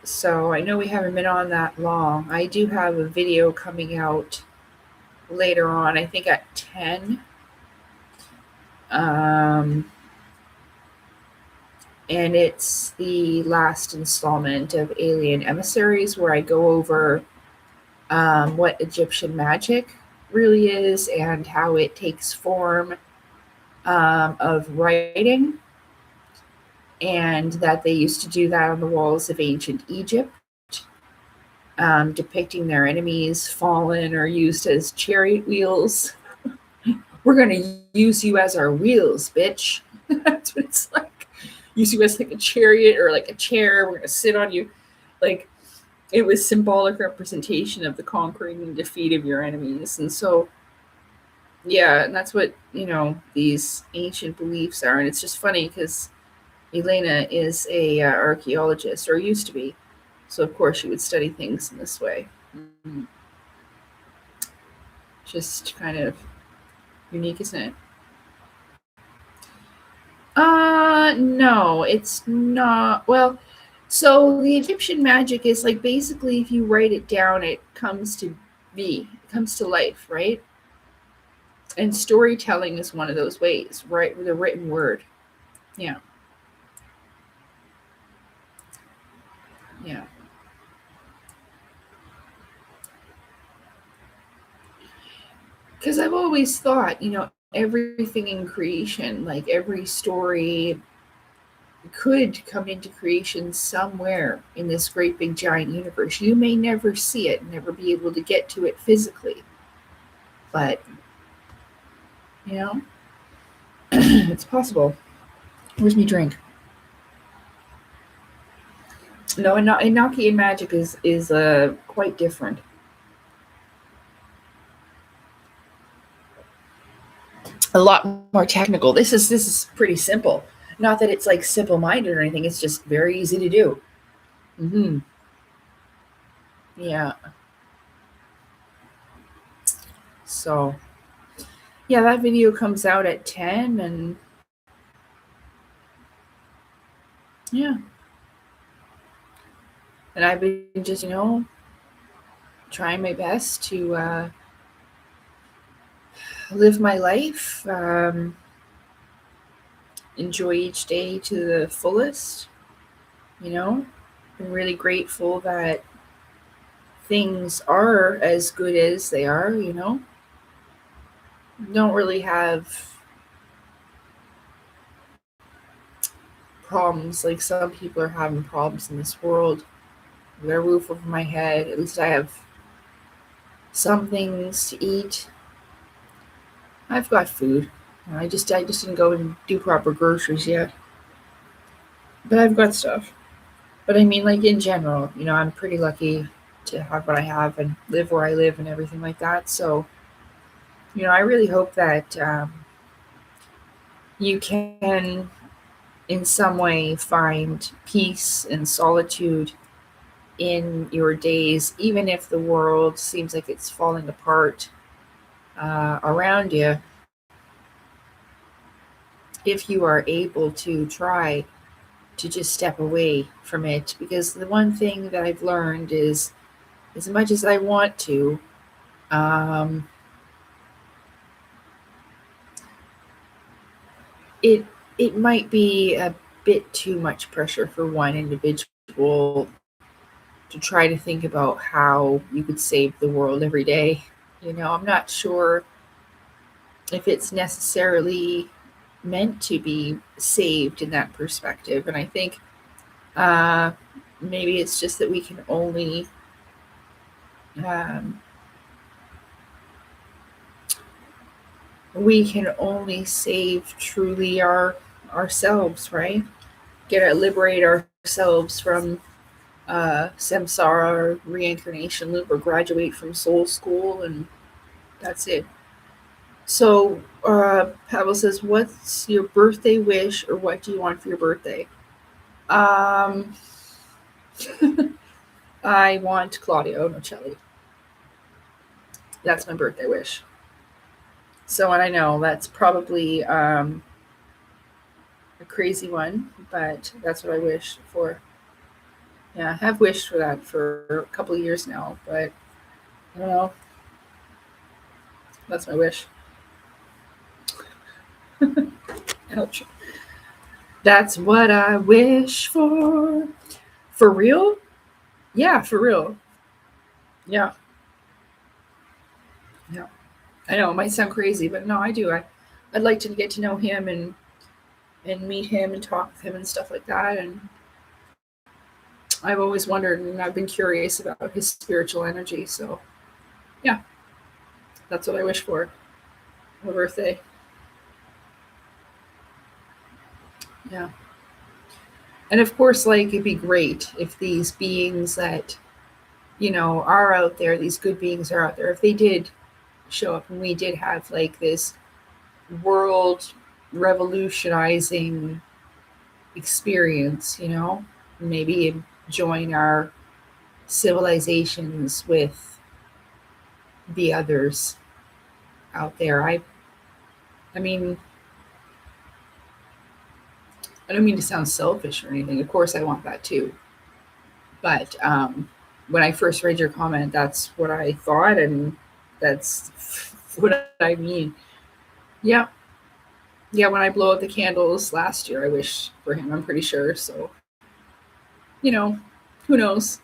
So I know we haven't been on that long. I do have a video coming out later on, I think at 10. And it's the last installment of Alien Emissaries, where I go over what Egyptian magic really is and how it takes form of writing, and that they used to do that on the walls of ancient Egypt, depicting their enemies fallen or used as chariot wheels. We're going to use you as our wheels, bitch. That's what it's like. Use you as like a chariot or like a chair. We're going to sit on you. Like, it was symbolic representation of the conquering and defeat of your enemies. And so, yeah, and that's what, you know, these ancient beliefs are. And it's just funny because Elena is a archaeologist, or used to be. So, of course, she would study things in this way. Mm-hmm. Just kind of unique, isn't it? No, it's not. Well, so the Egyptian magic is like basically if you write it down, it comes to be, it comes to life, right? And storytelling is one of those ways, right? With a written word. Yeah. Yeah. Because I've always thought, you know, everything in creation, like every story could come into creation somewhere in this great big giant universe. You may never see it, never be able to get to it physically, but you know, it's possible. Where's me drink? No, Enochian magic is quite different. A lot more technical. This is pretty simple. Not that it's like simple minded or anything. It's just very easy to do. Hmm. Yeah. So yeah, that video comes out at 10, and yeah, and I've been just, you know, trying my best to live my life, enjoy each day to the fullest, you know? I'm really grateful that things are as good as they are, you know? Don't really have problems like some people are having problems in this world. I've got a roof over my head. At least I have some things to eat. I've got food. I just didn't go and do proper groceries yet. But I've got stuff. But I mean, like in general, I'm pretty lucky to have what I have and live where I live and everything like that. So, I really hope that you can, in some way, find peace and solitude in your days, even if the world seems like it's falling apart around you. If you are able to try to just step away from it, because the one thing that I've learned is, as much as I want to, um, it it might be a bit too much pressure for one individual to try to think about how you could save the world every day. I'm not sure if it's necessarily meant to be saved in that perspective. And I think uh, maybe it's just that um, we can only save truly ourselves, right? Liberate ourselves from samsara or reincarnation loop, or graduate from soul school, and that's it. So Pavel says, "What's your birthday wish, or what do you want for your birthday?" Um, I want Claudio Nocelli. That's my birthday wish. So, and I know that's probably a crazy one, but that's what I wish for. Yeah, I have wished for that for a couple of years now, but I don't know. That's my wish. Ouch. That's what I wish for. For real? Yeah, for real. Yeah, yeah. I know it might sound crazy, but no, I do. I'd like to get to know him and meet him and talk with him and stuff like that. And I've always wondered, and I've been curious about his spiritual energy. So yeah, that's what I wish for my birthday. Yeah. And of course, like, it'd be great if these beings that, are out there, these good beings are out there, if they did show up and we did have like this world revolutionizing experience, maybe join our civilizations with the others out there. I mean, I don't mean to sound selfish or anything. Of course, I want that too. But when I first read your comment, that's what I thought, and that's what I mean. Yeah, yeah. When I blow out the candles last year, I wish for him. I'm pretty sure. So, you know, who knows?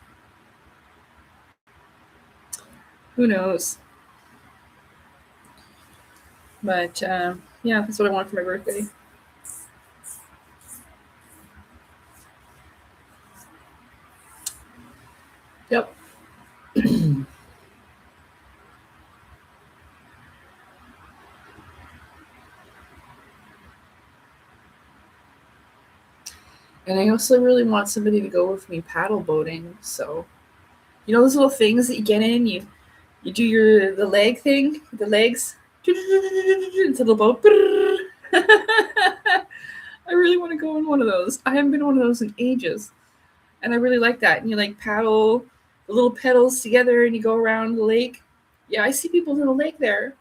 Who knows? But yeah, that's what I want for my birthday. Yep. And I also really want somebody to go with me paddle boating. So, those little things that you get in, you do the leg thing, the legs, it's a little boat. I really want to go in one of those. I haven't been in one of those in ages, and I really like that. And you like paddle the little pedals together, and you go around the lake. Yeah, I see people in the lake there.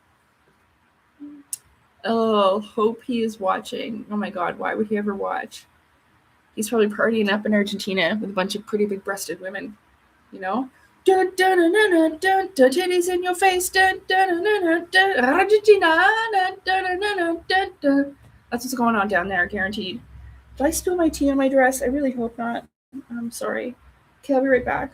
Oh, hope he is watching. Oh my God, why would he ever watch? He's probably partying up in Argentina with a bunch of pretty big breasted women, you know? Dun, dun, dun, dun, dun, dun, dun, titties in your face. Dun, dun, dun, dun, dun, Argentina. Dun, dun, dun, dun, dun, dun. That's what's going on down there, guaranteed. Did I spill my tea on my dress? I really hope not. I'm sorry. Okay, I'll be right back.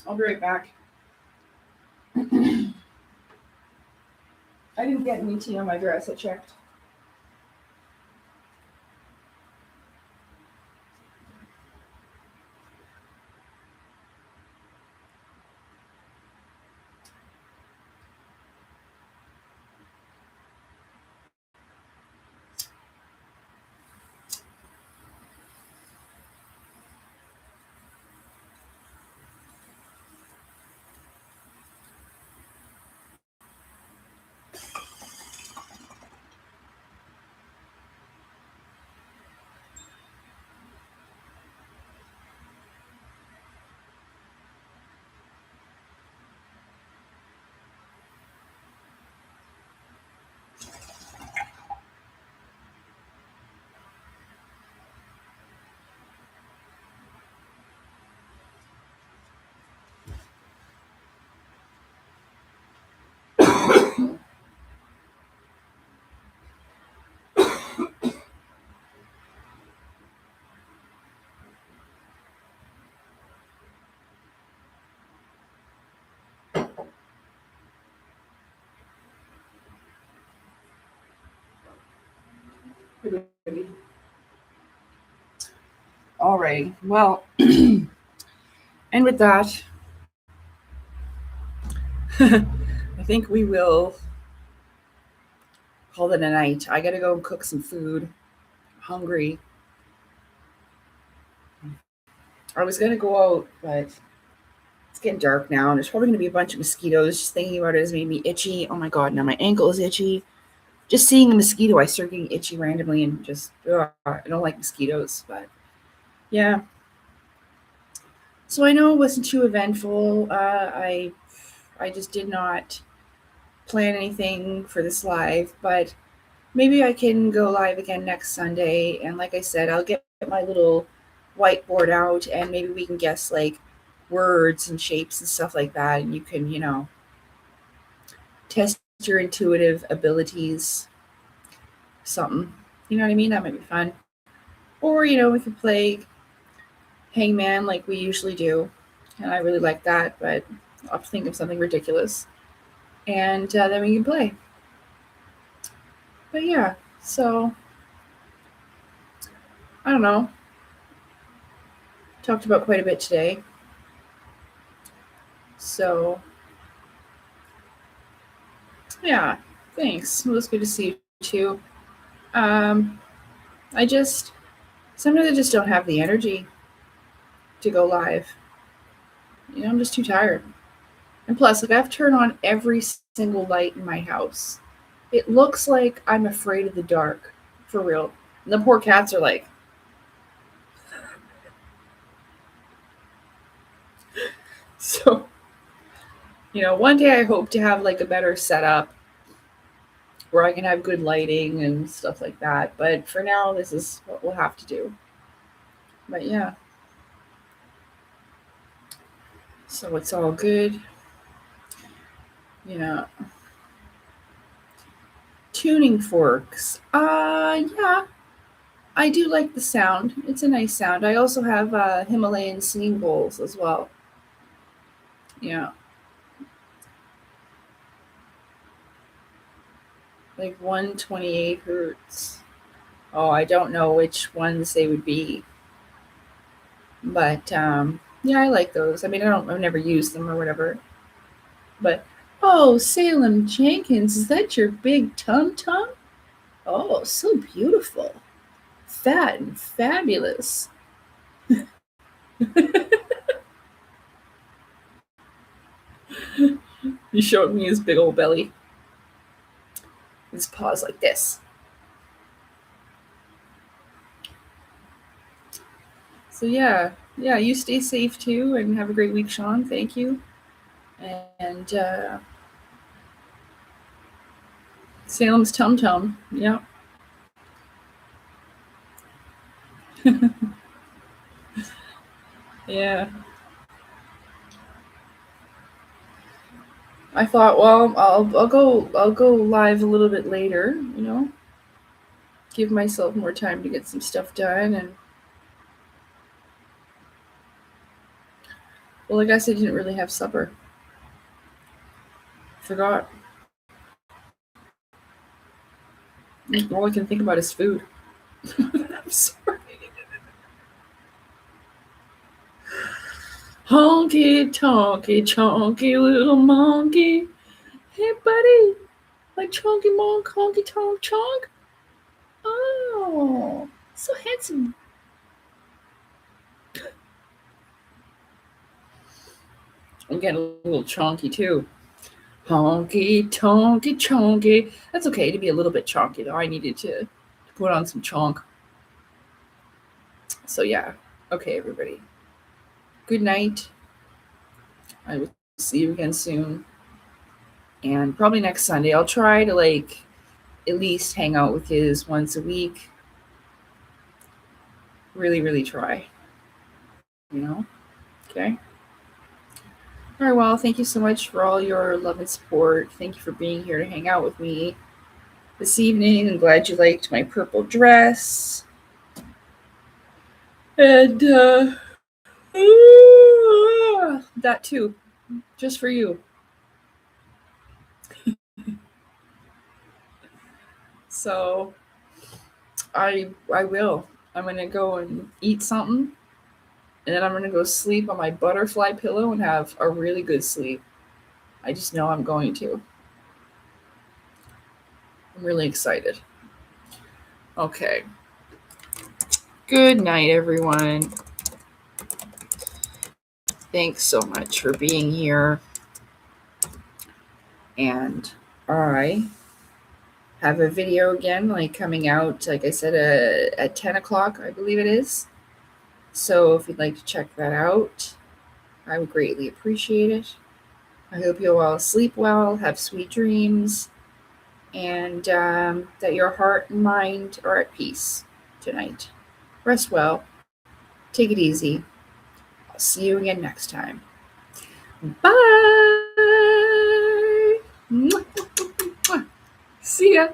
I'll be right back. I didn't get any tea on my dress. I checked. All right. Well, and with that, I think we will call it a night. I gotta go cook some food. Hungry. I was gonna go out, but it's getting dark now, and there's probably gonna be a bunch of mosquitoes. Just thinking about it has made me itchy. Oh my god! Now my ankle is itchy. Just seeing a mosquito, I start getting itchy randomly, and just I don't like mosquitoes. But yeah, so I know it wasn't too eventful. I just did not plan anything for this live, but maybe I can go live again next Sunday. And like I said, I'll get my little whiteboard out, and maybe we can guess like words and shapes and stuff like that. And you can, test your intuitive abilities. Something, you know what I mean? That might be fun. Or we could play Hangman like we usually do, and I really like that. But I'll think of something ridiculous, and then we can play. But yeah, so I don't know. Talked about quite a bit today. So, yeah, thanks. It was good to see you too. Um, sometimes I just don't have the energy to go live. I'm just too tired. And plus, like, I've turned on every single light in my house. It looks like I'm afraid of the dark, for real. And the poor cats are like, so, one day I hope to have like a better setup where I can have good lighting and stuff like that. But for now, this is what we'll have to do. But yeah, so it's all good. Yeah. Tuning forks. Yeah, I do like the sound. It's a nice sound. I also have Himalayan singing bowls as well. Yeah, like 128 hertz. Oh, I don't know which ones they would be, but yeah, I like those. I mean, I've never used them or whatever, but oh, Salem Jenkins, is that your big tum tum? Oh, so beautiful, fat and fabulous. He showed me his big old belly. His paws like this. So yeah, you stay safe too, and have a great week, Sean. Thank you. And Salem's Tum Tum. Yeah. Yeah. I thought, well, I'll go live a little bit later. Give myself more time to get some stuff done. And well, I guess I didn't really have supper. Forgot. All I can think about is food. I'm sorry. Honky tonky chonky little monkey. Hey buddy, like chonky monk, honky tonk chonk. Oh, so handsome. I'm getting a little chonky too. Honky tonky chonky. That's okay to be a little bit chonky though. I needed to put on some chonk. So yeah. Okay, everybody. Good night. I will see you again soon. And probably next Sunday. I'll try to at least hang out with you once a week. Really, really try. Okay. All right, well, thank you so much for all your love and support. Thank you for being here to hang out with me this evening. I'm glad you liked my purple dress. And that too, just for you. So I will. I'm gonna go and eat something, and then I'm gonna go sleep on my butterfly pillow and have a really good sleep. I just know I'm going to. I'm really excited. Okay. Good night, everyone. Thanks so much for being here. And I have a video again, coming out, like I said, at 10 o'clock, I believe it is. So if you'd like to check that out, I would greatly appreciate it. I hope you'll all sleep well, have sweet dreams, and that your heart and mind are at peace tonight. Rest well. Take it easy. I'll see you again next time. Bye. See ya.